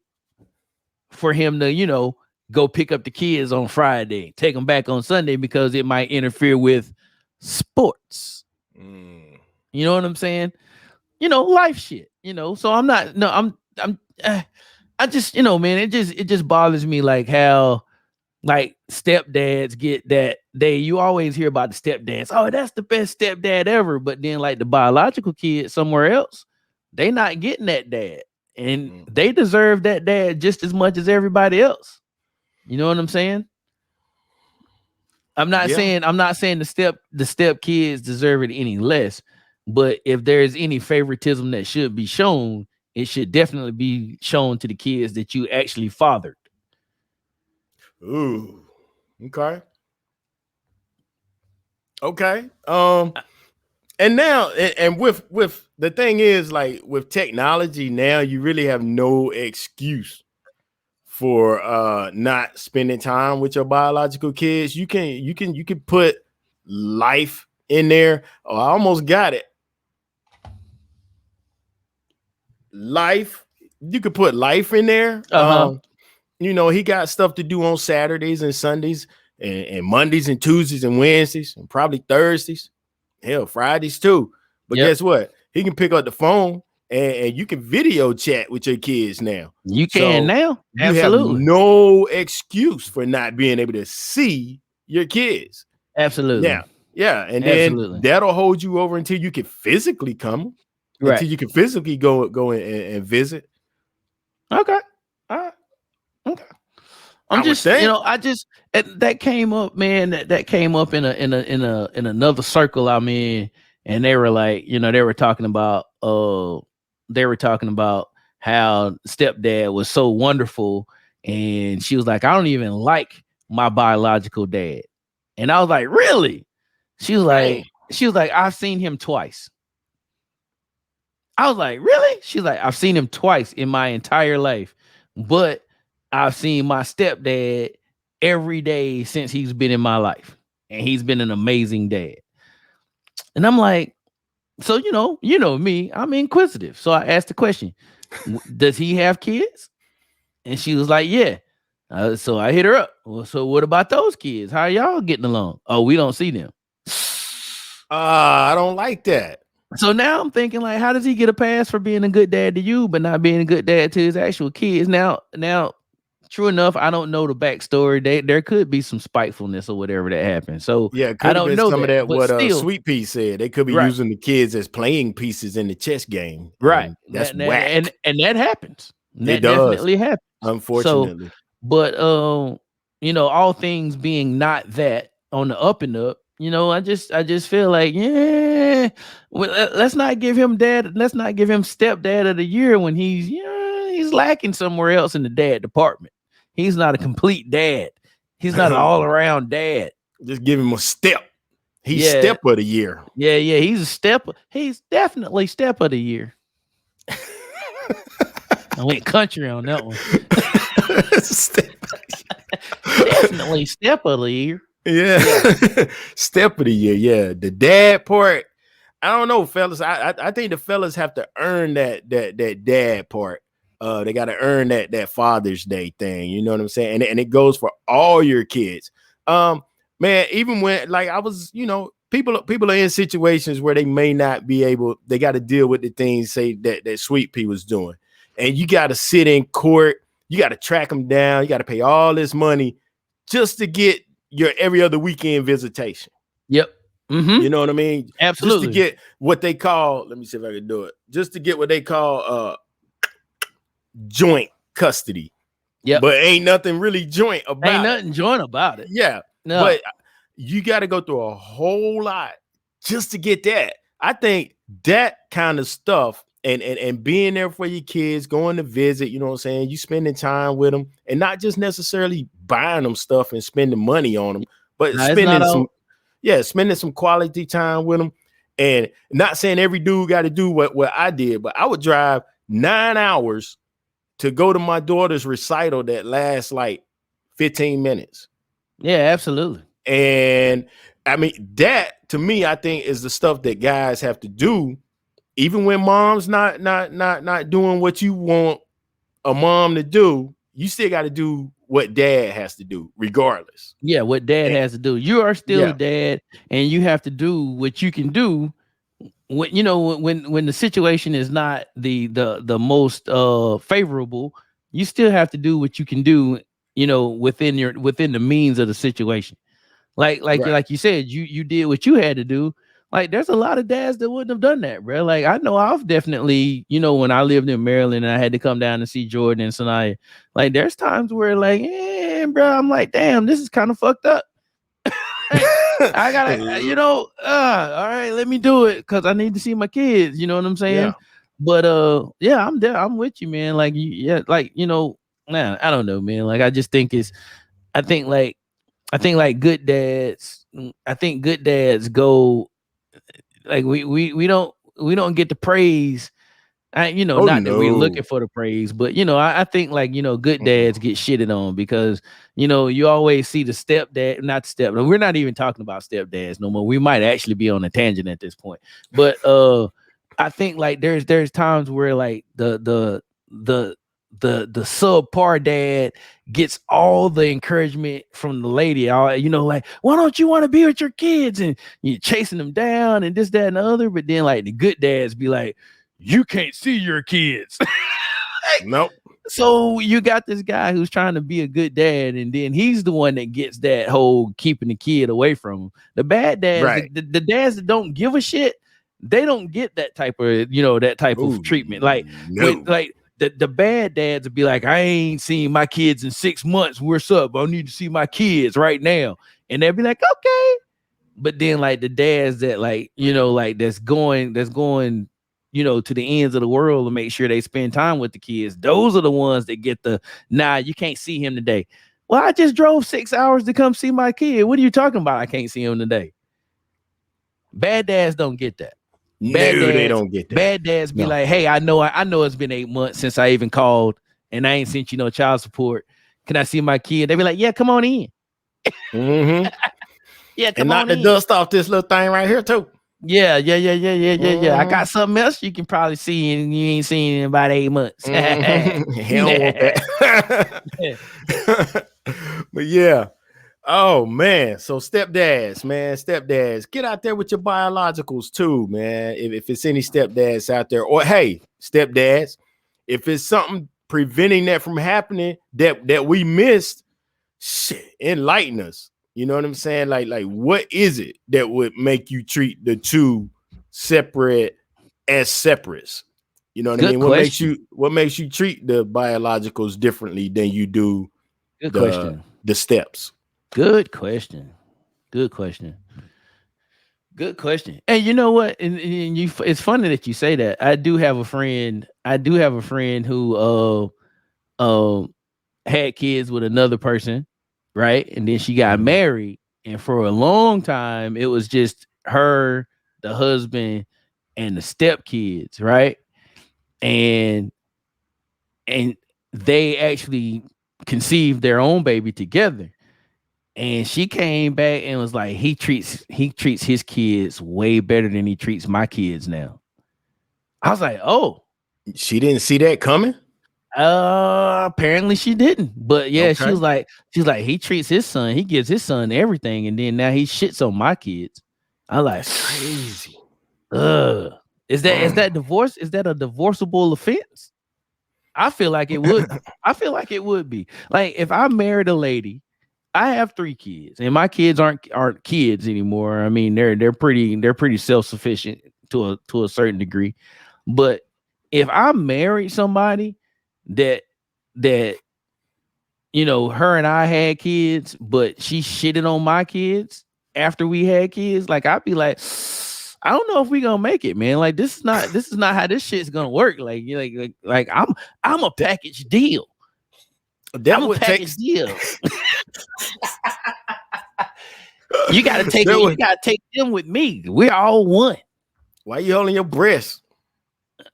[SPEAKER 2] for him to, go pick up the kids on Friday, take them back on Sunday because it might interfere with sports. You know what I'm saying? Life shit. So I'm not. No, I just, man, it just bothers me like how. Like stepdads get that you always hear about the stepdads. Oh, that's the best stepdad ever. But then like the biological kid somewhere else, they not getting that dad. And they deserve that dad just as much as everybody else. You know what I'm saying? I'm not saying the step kids deserve it any less. But if there's any favoritism that should be shown, it should definitely be shown to the kids that you actually fathered.
[SPEAKER 1] Ooh, okay. And now, and with the thing is, like with technology now, you really have no excuse for not spending time with your biological kids. You can put life in there. Oh, I almost got it. Life. You could put life in there. He got stuff to do on Saturdays and Sundays and Mondays and Tuesdays and Wednesdays and probably Thursdays. Hell, Fridays too. But guess what? He can pick up the phone and you can video chat with your kids now.
[SPEAKER 2] You can now. Absolutely.
[SPEAKER 1] You have no excuse for not being able to see your kids.
[SPEAKER 2] Absolutely.
[SPEAKER 1] Yeah. And then that'll hold you over until you can physically come.
[SPEAKER 2] Right.
[SPEAKER 1] Until you can physically go and visit.
[SPEAKER 2] Okay. All right. Okay. That came up, man. That came up in another circle I'm in, and they were like, they were talking about how stepdad was so wonderful, and she was like, I don't even like my biological dad, and I was like, really? She was like, I've seen him twice. I was like, really? She's like, I've seen him twice in my entire life, but I've seen my stepdad every day since he's been in my life, and he's been an amazing dad. And I'm like, so, you know me, I'm inquisitive. So I asked the question, does he have kids? And she was like, yeah. So I hit her up. Well, so what about those kids? How are y'all getting along? Oh, we don't see them.
[SPEAKER 1] I don't like that.
[SPEAKER 2] So now I'm thinking, like, how does he get a pass for being a good dad to you, but not being a good dad to his actual kids? Now, true enough, I don't know the backstory. There could be some spitefulness or whatever that happened. So
[SPEAKER 1] Yeah, it
[SPEAKER 2] I
[SPEAKER 1] could have
[SPEAKER 2] don't
[SPEAKER 1] been
[SPEAKER 2] know
[SPEAKER 1] some of
[SPEAKER 2] that,
[SPEAKER 1] that
[SPEAKER 2] but
[SPEAKER 1] what
[SPEAKER 2] still,
[SPEAKER 1] Sweet Pea said. They could be
[SPEAKER 2] right,
[SPEAKER 1] using the kids as playing pieces in the chess game,
[SPEAKER 2] right,
[SPEAKER 1] and that's
[SPEAKER 2] and
[SPEAKER 1] whack.
[SPEAKER 2] that happens.
[SPEAKER 1] It
[SPEAKER 2] That
[SPEAKER 1] does,
[SPEAKER 2] definitely happens. So,
[SPEAKER 1] unfortunately.
[SPEAKER 2] but all things being not that on the up and up, I just feel like, yeah, well, let's not give him stepdad of the year when he's lacking somewhere else in the dad department. He's not a complete dad. He's not an all around dad.
[SPEAKER 1] Just give him a step. He's
[SPEAKER 2] Yeah,
[SPEAKER 1] step of the year.
[SPEAKER 2] yeah. He's a step. He's definitely step of the year. I went country on that one. Definitely step of the year.
[SPEAKER 1] Yeah. Step of the year. Yeah. The dad part. I don't know, fellas. I think the fellas have to earn that dad part. They got to earn that Father's Day thing. You know what I'm saying? And it goes for all your kids. Man, even when like I was, people are in situations where they may not be able, they got to deal with the things say that Sweet Pea was doing. And you got to sit in court, you got to track them down, you got to pay all this money just to get your every other weekend visitation.
[SPEAKER 2] Yep. Mm-hmm.
[SPEAKER 1] You know what I mean?
[SPEAKER 2] Absolutely.
[SPEAKER 1] Just to get what they call, let me see if I can do it. Just to get what they call joint custody.
[SPEAKER 2] Yeah.
[SPEAKER 1] But ain't nothing really joint about it.
[SPEAKER 2] Ain't nothing joint about it.
[SPEAKER 1] Yeah. No. But you got to go through a whole lot just to get that. I think that kind of stuff and being there for your kids, going to visit, you know what I'm saying? You spending time with them and not just necessarily buying them stuff and spending money on them, but spending some quality time with them. And not saying every dude got to do what I did, but I would drive 9 hours to go to my daughter's recital that lasts like 15 minutes.
[SPEAKER 2] Yeah, absolutely.
[SPEAKER 1] And I mean, that to me, I think is the stuff that guys have to do, even when mom's not doing what you want a mom to do. You still got to do what dad has to do, regardless.
[SPEAKER 2] Yeah, what dad has to do. You are still a dad, and you have to do what you can do. When the situation is not the most favorable, you still have to do what you can do. Within the means of the situation. Like you said, you did what you had to do. Like there's a lot of dads that wouldn't have done that, bro. Like I know I've definitely, when I lived in Maryland and I had to come down to see Jordan and Sanaya, like there's times where like, bro, I'm like, damn, this is kind of fucked up. I gotta, all right, let me do it because I need to see my kids. You know what I'm saying?
[SPEAKER 1] Yeah.
[SPEAKER 2] But I'm there. I'm with you, man. Like man, I don't know, man. Like I just think I think good dads. I think good dads go like we don't get the praise. That we're looking for the praise, but I think good dads get shitted on because you always see the stepdad, not step. We're not even talking about stepdads no more. We might actually be on a tangent at this point, but I think like there's times where like the subpar dad gets all the encouragement from the lady, like, why don't you want to be with your kids? And you're chasing them down and this, that, and the other. But then like the good dads be like, you can't see your kids.
[SPEAKER 1] Nope.
[SPEAKER 2] So you got this guy who's trying to be a good dad, and then he's the one that gets that whole keeping the kid away from him. The bad dads,
[SPEAKER 1] right.
[SPEAKER 2] the dads that don't give a shit, they don't get that type of treatment. Like, the bad dads would be like, I ain't seen my kids in 6 months. What's up? I need to see my kids right now. And they'll be like, okay. But then like the dads that like, that's going, to the ends of the world to make sure they spend time with the kids. Those are the ones that get you can't see him today. Well, I just drove 6 hours to come see my kid. What are you talking about? I can't see him today. Bad dads don't get that.
[SPEAKER 1] They don't get that.
[SPEAKER 2] Bad dads be like, hey, I know it's been 8 months since I even called and I ain't sent you no child support. Can I see my kid? They be like, yeah, come on in.
[SPEAKER 1] Mm-hmm.
[SPEAKER 2] Yeah, come
[SPEAKER 1] and
[SPEAKER 2] on
[SPEAKER 1] knock the dust off this little thing right here too.
[SPEAKER 2] Yeah. I got something else you can probably see and you ain't seen in about 8 months.
[SPEAKER 1] He don't want that. But yeah. Oh man. So stepdads, get out there with your biologicals too, man. If it's any stepdads out there, or hey, stepdads, if it's something preventing that from happening that we missed, shit, enlighten us. You know what I'm saying? Like what is it that would make you treat the two separate as separates? You know what I mean? What makes you treat the biologicals differently than you do the steps?
[SPEAKER 2] Good question. And you know what? And it's funny that you say that. I do have a friend who had kids with another person, right? And then she got married, and for a long time it was just her, the husband, and the stepkids, right? And they actually conceived their own baby together. And she came back and was like, he treats his kids way better than he treats my kids now. I was like, oh.
[SPEAKER 1] She didn't see that coming?
[SPEAKER 2] Apparently she didn't. But yeah, okay. She was like, he treats his son, he gives his son everything, and then now he shits on my kids. I'm like,
[SPEAKER 1] that's crazy.
[SPEAKER 2] Is that divorce? Is that a divorceable offense? I feel like it would. I feel like it would be. Like if I married a lady, I have 3 kids, and my kids aren't kids anymore. I mean, they're pretty self-sufficient to a certain degree. But if I married somebody that you know, her and I had kids, but she shitted on my kids after we had kids, like I'd be like, I don't know if we gonna make it, man. Like this is not how this shit's gonna work. Like I'm a package deal.
[SPEAKER 1] That would take
[SPEAKER 2] deal. You gotta take them with me. We're all one.
[SPEAKER 1] Why you holding your breast?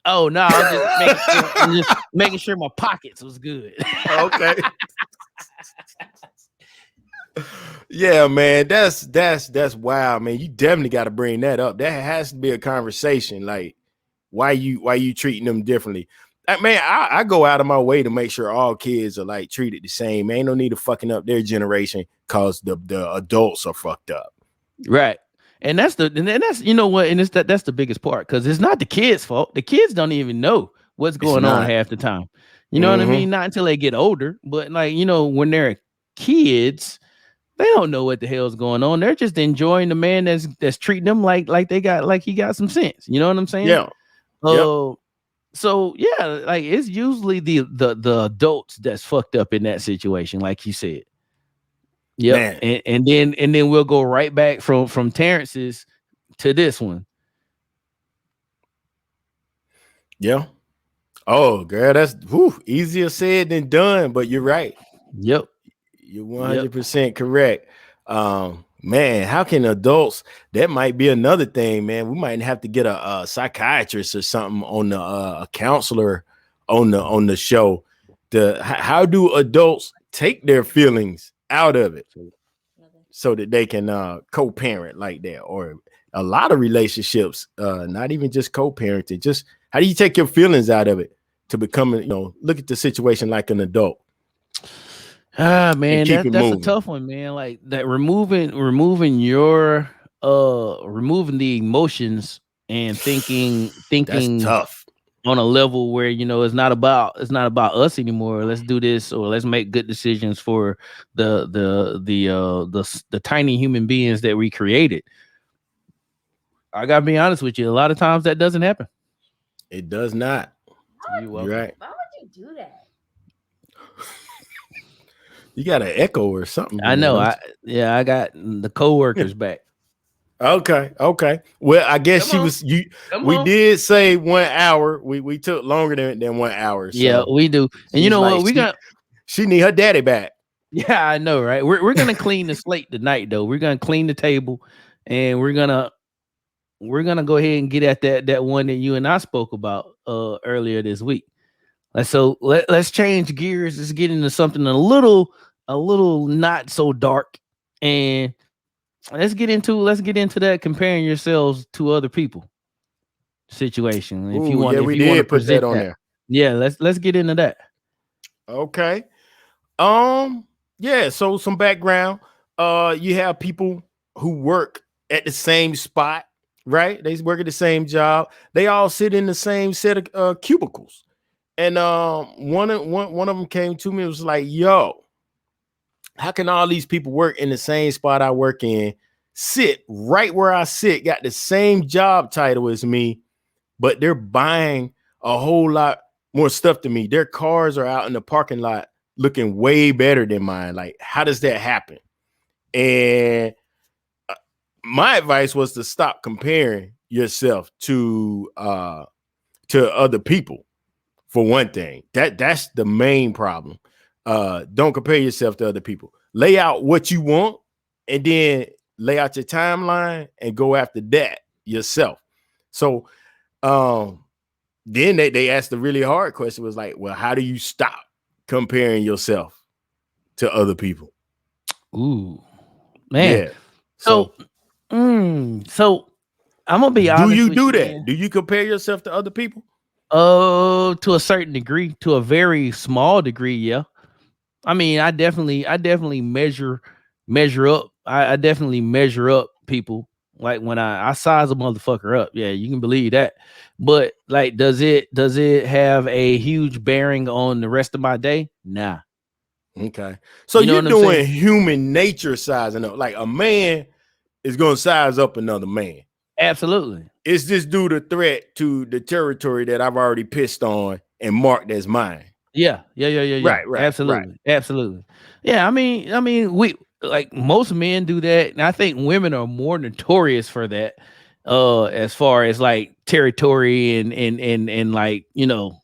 [SPEAKER 2] Oh no, I'm just making sure my pockets was good.
[SPEAKER 1] Okay. Yeah, man, that's wild, man. You definitely got to bring that up. That has to be a conversation. Like, why you treating them differently? Man, I go out of my way to make sure all kids are like treated the same. Ain't no need to fucking up their generation because the adults are fucked up.
[SPEAKER 2] Right. And that's you know what, and that's the biggest part, because it's not the kids' fault. The kids don't even know what's going on half the time. You know what I mean? Not until they get older. But like, you know, when they're kids, they don't know what the hell's going on. They're just enjoying the man that's treating them like he got some sense. You know what I'm saying?
[SPEAKER 1] Yeah.
[SPEAKER 2] So yeah, like it's usually the adults that's fucked up in that situation, like you said. Yeah, and then we'll go right back from Terrence's to this one.
[SPEAKER 1] Yeah. Oh, girl, that's easier said than done, but you're right.
[SPEAKER 2] Yep.
[SPEAKER 1] You're 100% correct. Man, how can adults? That might be another thing, man. We might have to get a psychiatrist or something on the a counselor on the show. How do adults take their feelings out of it so that they can co-parent like that? Or a lot of relationships, not even just co-parenting, just how do you take your feelings out of it to become, you know, look at the situation like an adult?
[SPEAKER 2] Man, that's a tough one, man. Like that, removing the emotions and thinking
[SPEAKER 1] that's tough
[SPEAKER 2] on a level where, you know, it's not about us anymore. Let's do this, or let's make good decisions for the tiny human beings that we created. I gotta be honest with you, a lot of times that doesn't happen.
[SPEAKER 1] It does not.
[SPEAKER 3] You're right. Why would you do that?
[SPEAKER 1] You got an echo or something.
[SPEAKER 2] I know. I got the co-workers back.
[SPEAKER 1] Okay. Well, I guess we did say 1 hour. We took longer than 1 hour. So
[SPEAKER 2] yeah, we do. And you know what?
[SPEAKER 1] She need her daddy back.
[SPEAKER 2] Yeah, I know, right? We're gonna clean the slate tonight, though. We're gonna clean the table, and we're gonna go ahead and get at that one that you and I spoke about earlier this week. So let's change gears. Let's get into something a little not so dark, and let's get into that comparing yourselves to other people situation. If you want,
[SPEAKER 1] we did put that on there.
[SPEAKER 2] Yeah, let's get into that.
[SPEAKER 1] Okay. Yeah. So some background. You have people who work at the same spot, right? They work at the same job. They all sit in the same set of cubicles. And one of them came to me and was like, yo, how can all these people work in the same spot I work in, sit right where I sit, got the same job title as me, but they're buying a whole lot more stuff than me. Their cars are out in the parking lot looking way better than mine. Like, how does that happen? And my advice was to stop comparing yourself to other people. For one thing, that's the main problem. Don't compare yourself to other people. Lay out what you want, and then lay out your timeline and go after that yourself. So then they asked the really hard question, was like, well, how do you stop comparing yourself to other people?
[SPEAKER 2] Ooh, man.
[SPEAKER 1] Yeah.
[SPEAKER 2] So I'm gonna be honest.
[SPEAKER 1] Do you do that?
[SPEAKER 2] Man.
[SPEAKER 1] Do you compare yourself to other people?
[SPEAKER 2] To a certain degree, to a very small degree, yeah. I mean, I definitely measure up. I definitely measure up people. Like when I size a motherfucker up, yeah, you can believe that. But like, does it have a huge bearing on the rest of my day? Nah.
[SPEAKER 1] Okay. So you're doing human nature sizing up. Like a man is gonna size up another man.
[SPEAKER 2] Absolutely.
[SPEAKER 1] It's just due to threat to the territory that I've already pissed on and marked as mine.
[SPEAKER 2] Yeah.
[SPEAKER 1] Right.
[SPEAKER 2] Absolutely. Yeah, I mean, we, like, most men do that, and I think women are more notorious for that. As far as like territory and like, you know,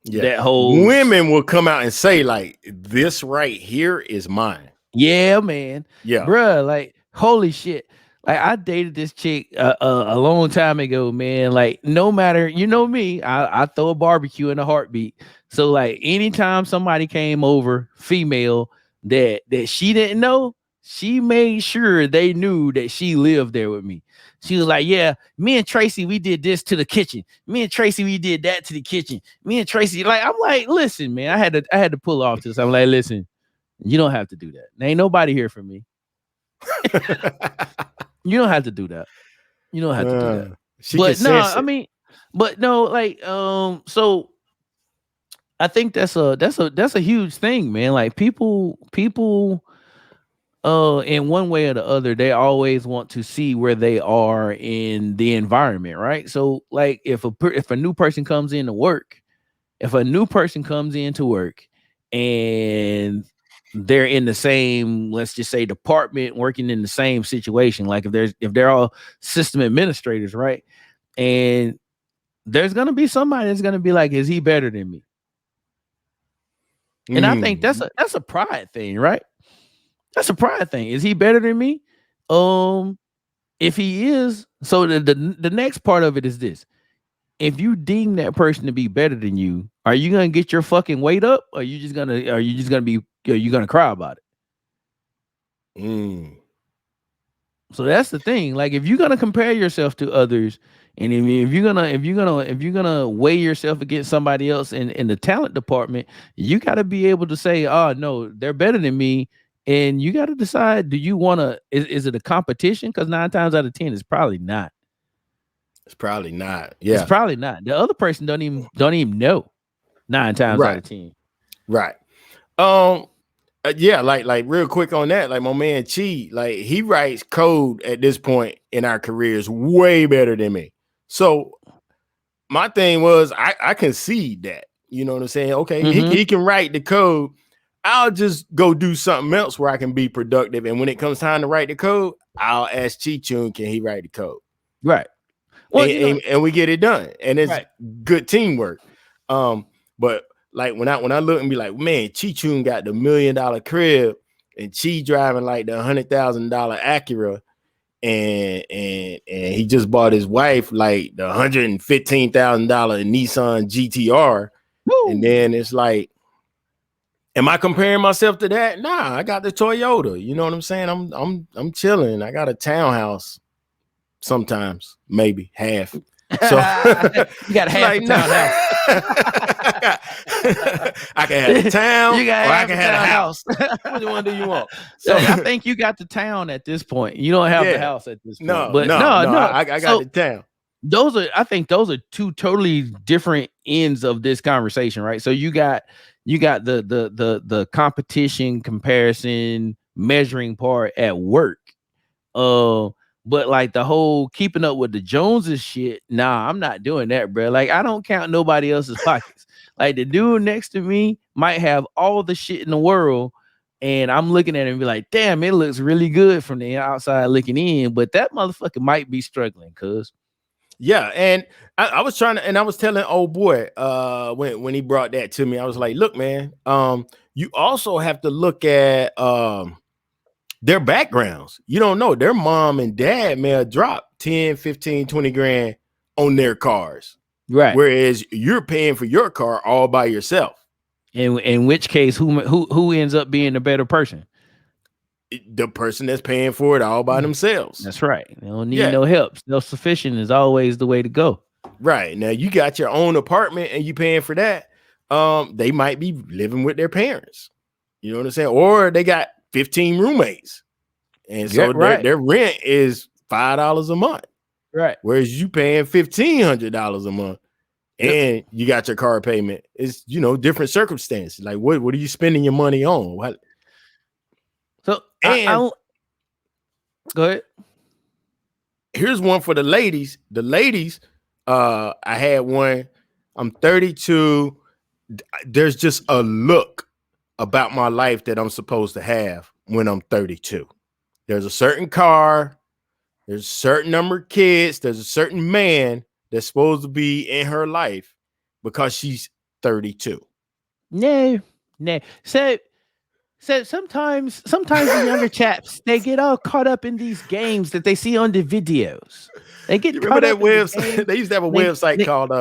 [SPEAKER 2] that whole
[SPEAKER 1] women will come out and say, like, this right here is mine.
[SPEAKER 2] Yeah, man.
[SPEAKER 1] Yeah,
[SPEAKER 2] bruh, like, holy shit. Like, I dated this chick a long time ago, man. Like, no matter, you know me, I throw a barbecue in a heartbeat. So like, anytime somebody came over, female, that she didn't know, she made sure they knew that she lived there with me. She was like, yeah, me and Tracy, we did this to the kitchen. Me and Tracy, we did that to the kitchen. Me and Tracy, like, I'm like, listen, man, I had to pull off this. I'm like, listen, you don't have to do that. There ain't nobody here for me. You don't have to do that. You don't have to do that. But no, I mean, but no, like, so I think that's a huge thing, man. Like, people, in one way or the other, they always want to see where they are in the environment, right? So like, if a new person comes into work, and they're in the same, let's just say, department, working in the same situation, like if they're all system administrators, right? And there's gonna be somebody that's gonna be like, is he better than me? And I think that's a pride thing, right? That's a pride thing. Is he better than me? If he is, so the next part of it is this: if you deem that person to be better than you, are you gonna get your fucking weight up? Or are you gonna cry about it? So that's the thing. Like, if you're gonna compare yourself to others, and if you're gonna weigh yourself against somebody else in the talent department, you got to be able to say, oh no, they're better than me. And you got to decide, do you want to, is it a competition? Because 9 times out of 10, it's probably not.
[SPEAKER 1] It's probably not. Yeah.
[SPEAKER 2] It's probably not. The other person don't even know 9 times out of 10.
[SPEAKER 1] Right. Yeah, like real quick on that, like my man Chi, like he writes code at this point in our careers way better than me. So my thing was, I concede that, you know what I'm saying? Okay, he can write the code. I'll just go do something else where I can be productive. And when it comes time to write the code, I'll ask Chi-Chun, can he write the code?
[SPEAKER 2] Right.
[SPEAKER 1] Well, and we get it done. And it's good teamwork. But like when I look and be like, man, Chi-Chun got the $1 million crib and Chi driving like the $100,000 Acura, and he just bought his wife like the $115,000 Nissan GTR. Woo. And then it's like, am I comparing myself to that? Nah, I got the Toyota. You know what I'm saying? I'm chilling. I got a townhouse. Sometimes, maybe half. So
[SPEAKER 2] you got half a townhouse.
[SPEAKER 1] I can have a town,
[SPEAKER 2] or I can have a house.
[SPEAKER 1] Which one do you want?
[SPEAKER 2] So I think you got the town at this point. You don't have the house at this point.
[SPEAKER 1] No, I got the town.
[SPEAKER 2] I think those are two totally different ends of this conversation, right? So you got the competition, comparison, measuring part at work. But like the whole keeping up with the Joneses shit, nah, I'm not doing that, bro. Like I don't count nobody else's pockets. Like the dude next to me might have all the shit in the world, and I'm looking at him and be like, damn, it looks really good from the outside looking in, but that motherfucker might be struggling, cuz.
[SPEAKER 1] Yeah, and I was trying to, and I was telling old boy when he brought that to me, I was like, look, man, you also have to look at their backgrounds. You don't know, their mom and dad may have dropped 10, 15, 20 grand on their cars.
[SPEAKER 2] Right.
[SPEAKER 1] Whereas you're paying for your car all by yourself.
[SPEAKER 2] In which case, who ends up being the better person?
[SPEAKER 1] The person that's paying for it all by themselves.
[SPEAKER 2] That's right. They don't need no help. Self-sufficient is always the way to go.
[SPEAKER 1] Right. Now you got your own apartment and you paying for that. They might be living with their parents. You know what I'm saying? Or they got 15 roommates. And so their rent is $5 a month.
[SPEAKER 2] Right.
[SPEAKER 1] Whereas you paying $1,500 a month. And you got your car payment. It's, different circumstances. Like what are you spending your money on? What?
[SPEAKER 2] So go ahead.
[SPEAKER 1] Here's one for the ladies. The ladies, I had one. I'm 32. There's just a look about my life that I'm supposed to have when I'm 32. There's a certain car. There's a certain number of kids. There's a certain man that's supposed to be in her life because she's 32.
[SPEAKER 2] No. So sometimes the younger chaps, they get all caught up in these games that they see on the videos. They get
[SPEAKER 1] remember that website. They used to have a website called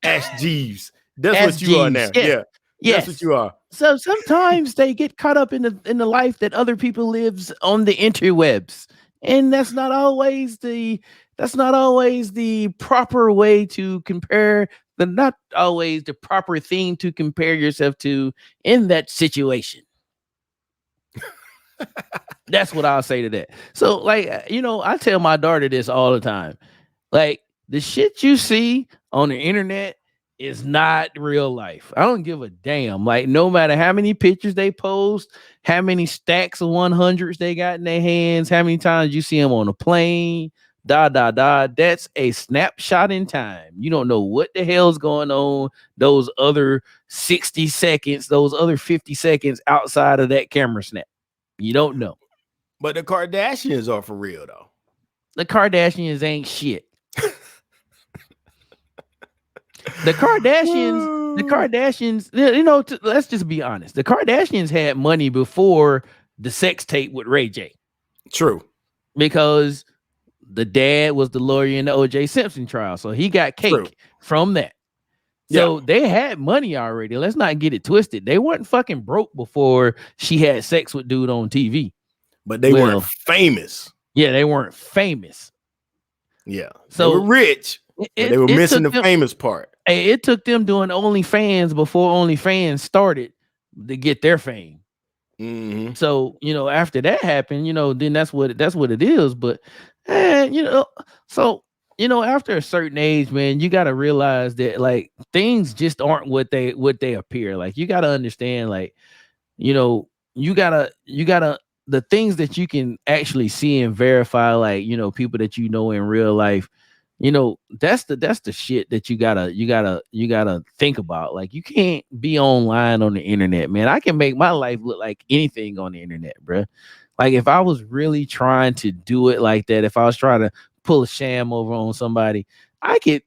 [SPEAKER 1] Ask Jeeves. That's
[SPEAKER 2] Ask
[SPEAKER 1] what you
[SPEAKER 2] Jeeves.
[SPEAKER 1] are now. Yeah. Yes. That's what you are.
[SPEAKER 2] So sometimes they get caught up in the life that other people lives on the interwebs. And that's not always the proper way to compare, not always the proper thing to compare yourself to in that situation. That's what I'll say to that. So, like, I tell my daughter this all the time. Like, the shit you see on the internet is not real life. I don't give a damn. Like, no matter how many pictures they post, how many stacks of 100s they got in their hands, how many times you see them on a plane, that's a snapshot in time. You don't know what the hell's going on those other 60 seconds, those other 50 seconds outside of that camera snap. You don't know.
[SPEAKER 1] But the Kardashians are for real, though.
[SPEAKER 2] The Kardashians ain't shit. The Kardashians, let's just be honest. The Kardashians had money before the sex tape with Ray J.
[SPEAKER 1] True.
[SPEAKER 2] Because the dad was the lawyer in the O.J. Simpson trial. So he got cake from that. So they had money already. Let's not get it twisted. They weren't fucking broke before she had sex with dude on TV.
[SPEAKER 1] But they weren't famous.
[SPEAKER 2] Yeah, they weren't famous.
[SPEAKER 1] Yeah. So they were rich. They were missing the famous part.
[SPEAKER 2] It took them doing OnlyFans before OnlyFans started to get their fame.
[SPEAKER 1] Mm-hmm.
[SPEAKER 2] So, after that happened, then that's what it is. But after a certain age, man, you got to realize that like things just aren't what they appear. Like you got to understand, like, you gotta the things that you can actually see and verify, like, people that in real life, that's the shit that you gotta think about. Like you can't be online on the internet, man. I can make my life look like anything on the internet, bro. Like if I was really trying to do it like that, if I was trying to pull a sham over on somebody, I could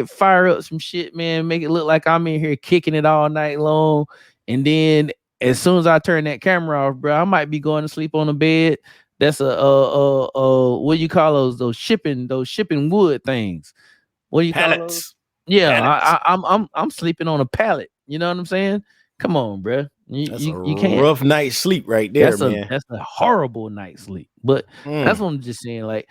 [SPEAKER 2] fire up some shit, man, make it look like I'm in here kicking it all night long. And then as soon as I turn that camera off, bro, I might be going to sleep on the bed. That's what do you call those shipping wood things? What do you call those? Yeah, I'm sleeping on a pallet. You know what I'm saying? Come on, bro. You can't.
[SPEAKER 1] Rough night's sleep right there, man.
[SPEAKER 2] That's a horrible night's sleep. But that's what I'm just saying. Like,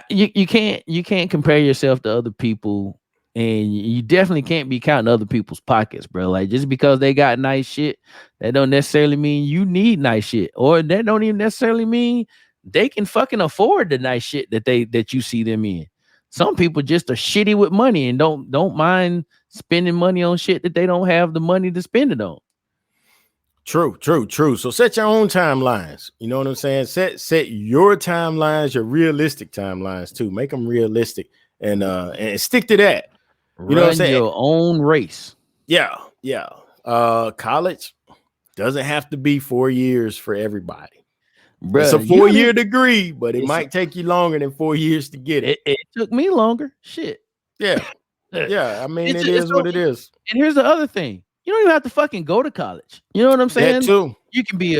[SPEAKER 2] you can't compare yourself to other people, and you definitely can't be counting other people's pockets, bro. Like just because they got nice shit, that don't necessarily mean you need nice shit, or that don't even necessarily mean they can fucking afford the nice shit that you see them in. Some people just are shitty with money and don't mind spending money on shit that they don't have the money to spend it on.
[SPEAKER 1] True. So set your own timelines. You know what I'm saying? Set your timelines, your realistic timelines too. Make them realistic and stick to that. You know what I'm saying?
[SPEAKER 2] Your own race.
[SPEAKER 1] Yeah. College doesn't have to be 4 years for everybody. Bruh, it's a 4-year degree, but it might take you longer than 4 years to get it.
[SPEAKER 2] It took me longer. Shit.
[SPEAKER 1] Yeah. I mean, it is what it is.
[SPEAKER 2] And here's the other thing. You don't even have to fucking go to college. You know what I'm saying?
[SPEAKER 1] That too.
[SPEAKER 2] You can be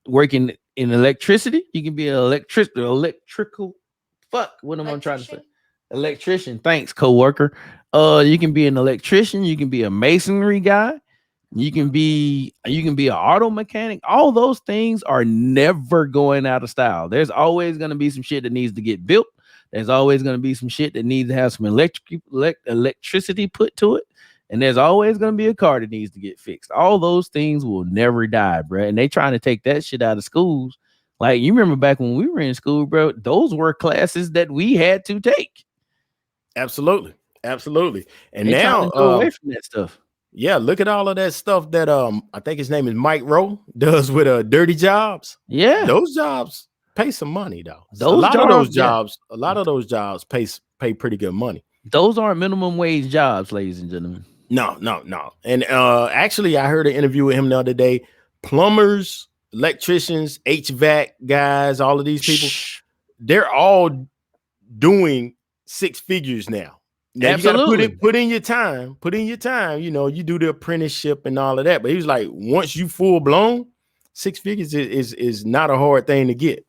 [SPEAKER 2] working in electricity. You can be an electrical. Fuck. What am I trying to say? Electrician. Thanks, coworker. You can be an electrician. You can be a masonry guy. You can be an auto mechanic. All those things are never going out of style. There's always going to be some shit that needs to get built. There's always going to be some shit that needs to have some electricity put to it. And there's always going to be a car that needs to get fixed. All those things will never die, bro. And they trying to take that shit out of schools. Like, you remember back when we were in school, bro, those were classes that we had to take.
[SPEAKER 1] Absolutely. And
[SPEAKER 2] they
[SPEAKER 1] now
[SPEAKER 2] go away from that stuff.
[SPEAKER 1] Yeah, look at all of that stuff that I think his name is Mike Rowe does with dirty jobs.
[SPEAKER 2] Yeah.
[SPEAKER 1] Those jobs pay some money though. A lot of those jobs pay pretty good money.
[SPEAKER 2] Those aren't minimum wage jobs, ladies and gentlemen.
[SPEAKER 1] No. And actually I heard an interview with him the other day. Plumbers, electricians, HVAC guys, all of these people, they're all doing 6 figures now. Now
[SPEAKER 2] absolutely.
[SPEAKER 1] You gotta put in your time. You know, you do the apprenticeship and all of that. But he was like, once you full blown, 6 figures is not a hard thing to get.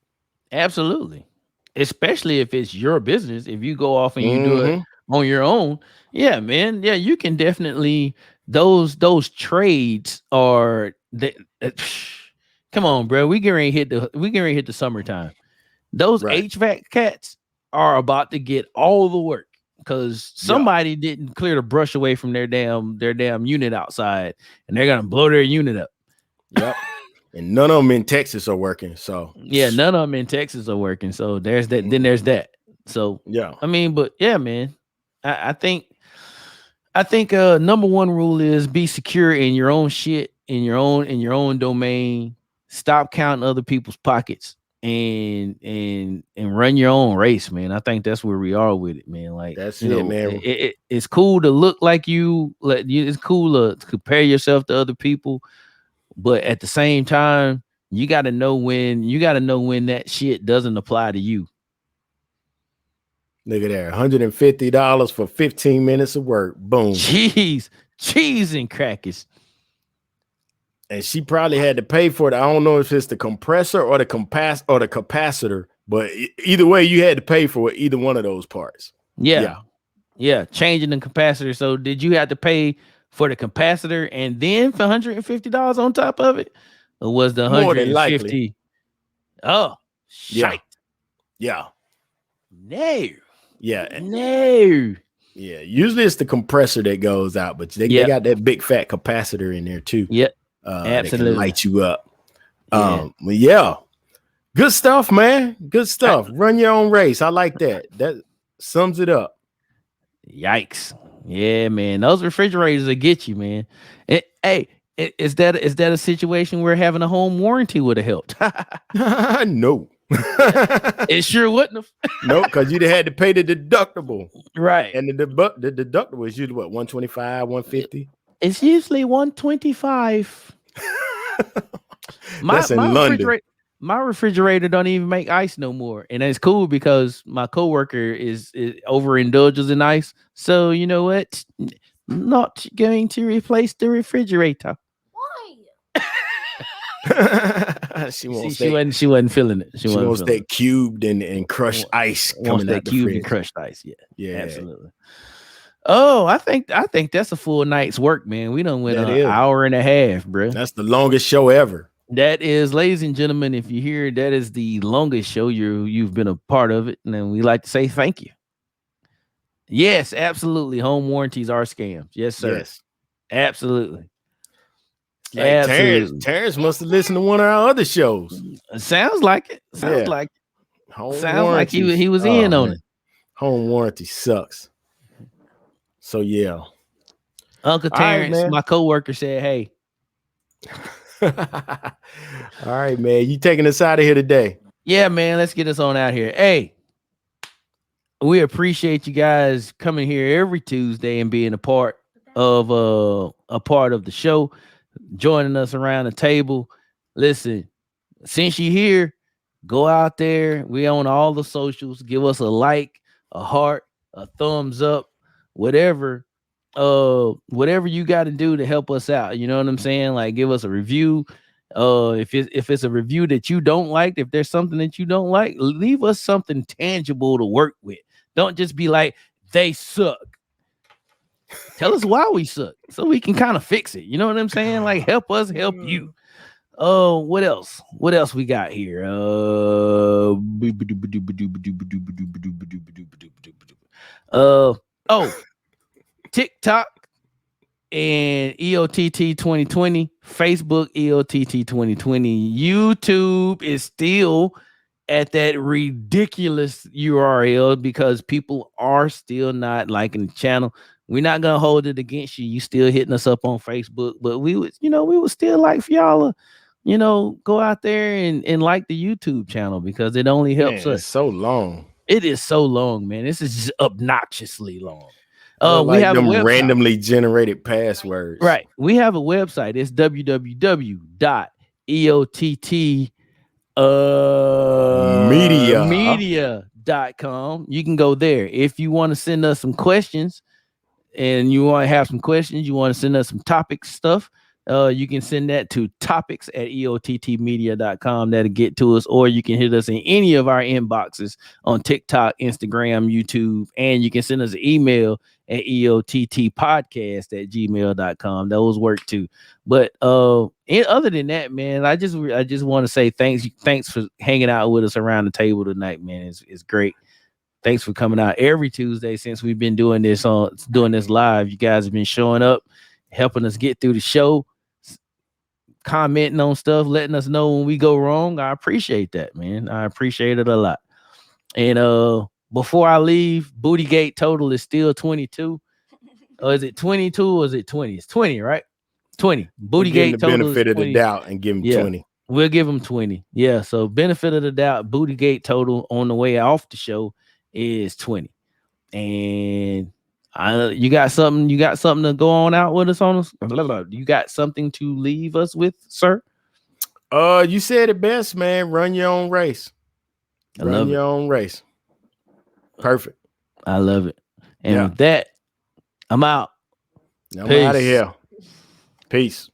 [SPEAKER 2] Absolutely. Especially if it's your business. If you go off and you do it on your own. Yeah, man. Yeah, you can definitely those trades are come on, bro. We getting ready to hit the summertime. Those HVAC cats are about to get all the work. Because somebody didn't clear the brush away from their damn unit outside, and they're gonna blow their unit up.
[SPEAKER 1] Yep. And none of them in Texas are working. So
[SPEAKER 2] none of them in Texas are working. So there's that. Then there's that. So I mean, but yeah, man. I think number one rule is be secure in your own shit, in your own domain. Stop counting other people's pockets. And run your own race, man. I think that's where we are with it, man. Like
[SPEAKER 1] that's it, man.
[SPEAKER 2] It's cool to look like you. It's cool to compare yourself to other people, but at the same time, you got to know when that shit doesn't apply to you.
[SPEAKER 1] Look at that, $150 for 15 minutes of work. Boom.
[SPEAKER 2] Cheese and crackers.
[SPEAKER 1] And she probably had to pay for it. I don't know if it's the compressor or the capacitor, but either way, you had to pay for either one of those parts.
[SPEAKER 2] Yeah. Changing the capacitor. So did you have to pay for the capacitor and then for $150 on top of it? Or was the $150? More than likely. Oh, shite.
[SPEAKER 1] Yeah.
[SPEAKER 2] No.
[SPEAKER 1] Yeah.
[SPEAKER 2] No.
[SPEAKER 1] Yeah. Usually it's the compressor that goes out, but they got that big fat capacitor in there too.
[SPEAKER 2] Yep. Absolutely.
[SPEAKER 1] Light you up. Good stuff, man. Good stuff. Run your own race. I like that. That sums it up.
[SPEAKER 2] Yikes. Yeah, man. Those refrigerators will get you, man. Is that a situation where having a home warranty would have helped?
[SPEAKER 1] No.
[SPEAKER 2] It sure wouldn't have.
[SPEAKER 1] No, because you'd have had to pay the deductible.
[SPEAKER 2] Right.
[SPEAKER 1] And the deductible is usually what, 125, 150?
[SPEAKER 2] It's usually 125.
[SPEAKER 1] That's in London.
[SPEAKER 2] My refrigerator don't even make ice no more. And it's cool because my coworker is overindulges in ice. So you know what? Not going to replace the refrigerator.
[SPEAKER 1] Why? She
[SPEAKER 2] wasn't feeling it. She
[SPEAKER 1] wants that cubed and crushed ice coming out the
[SPEAKER 2] cubed
[SPEAKER 1] fridge.
[SPEAKER 2] And crushed ice. Yeah, absolutely. Oh, I think that's a full night's work, man. We done went an hour and a half, bro.
[SPEAKER 1] That's the longest show ever.
[SPEAKER 2] That is, ladies and gentlemen, if you hear, that is the longest show you've been a part of it, and then we like to say thank you. Yes, absolutely. Home warranties are scams. Yes, sir. Yes, absolutely.
[SPEAKER 1] Like Terrence must have listened to one of our other shows.
[SPEAKER 2] Sounds like it. Sounds like it. Sounds like he was in on it.
[SPEAKER 1] Home warranty sucks. So yeah.
[SPEAKER 2] Uncle Terrence, my coworker, said, "Hey."
[SPEAKER 1] All right, man. You taking us out of here today?
[SPEAKER 2] Yeah, man. Let's get us on out here. Hey, we appreciate you guys coming here every Tuesday and being a part of the show, joining us around the table. Listen, since you're here, go out there. We on all the socials. Give us a like, a heart, a thumbs up, whatever you got to do to help us out. You know what I'm saying? Like, give us a review. If it's a review that you don't like, if there's something that you don't like, leave us something tangible to work with. Don't just be like, they suck. Tell us why we suck so we can kind of fix it. You know what I'm saying? Like, help us help you. Oh, what else? What else we got here? TikTok and EOTT 2020, Facebook EOTT 2020. YouTube is still at that ridiculous URL because people are still not liking the channel. We're not gonna hold it against you. You still hitting us up on Facebook, but we would still like for y'all to, go out there and like the YouTube channel because it only helps us.
[SPEAKER 1] It's so long.
[SPEAKER 2] It is so long, man. This is just obnoxiously long.
[SPEAKER 1] We have them randomly generated passwords.
[SPEAKER 2] Right. We have a website. It's www.eotmedia.com. You can go there. If you want to send us some questions and you want to have some questions, you want to send us some topic stuff, you can send that to topics@eottmedia.com. That'll get to us, or you can hit us in any of our inboxes on TikTok, Instagram, YouTube, and you can send us an email at eottpodcast@gmail.com. Those work too. But other than that, man, I just want to say thanks for hanging out with us around the table tonight, man. It's great. Thanks for coming out every Tuesday since we've been doing this live. You guys have been showing up, helping us get through the show, commenting on stuff, letting us know when we go wrong. I appreciate that, man. I appreciate it a lot. And before I leave, Bootygate total is still 22. Or is it 22 or is it 20? It's 20, right? 20. Bootygate total
[SPEAKER 1] benefit of the doubt and give him 20.
[SPEAKER 2] We'll give him 20. Yeah. So benefit of the doubt, Bootygate total on the way off the show is 20. And you got something to go on out with us on us? You got something to leave us with, sir?
[SPEAKER 1] You said it best, man. Run your own race. Run your own race. Perfect.
[SPEAKER 2] I love it. And with that, I'm out.
[SPEAKER 1] I'm out of here. Peace.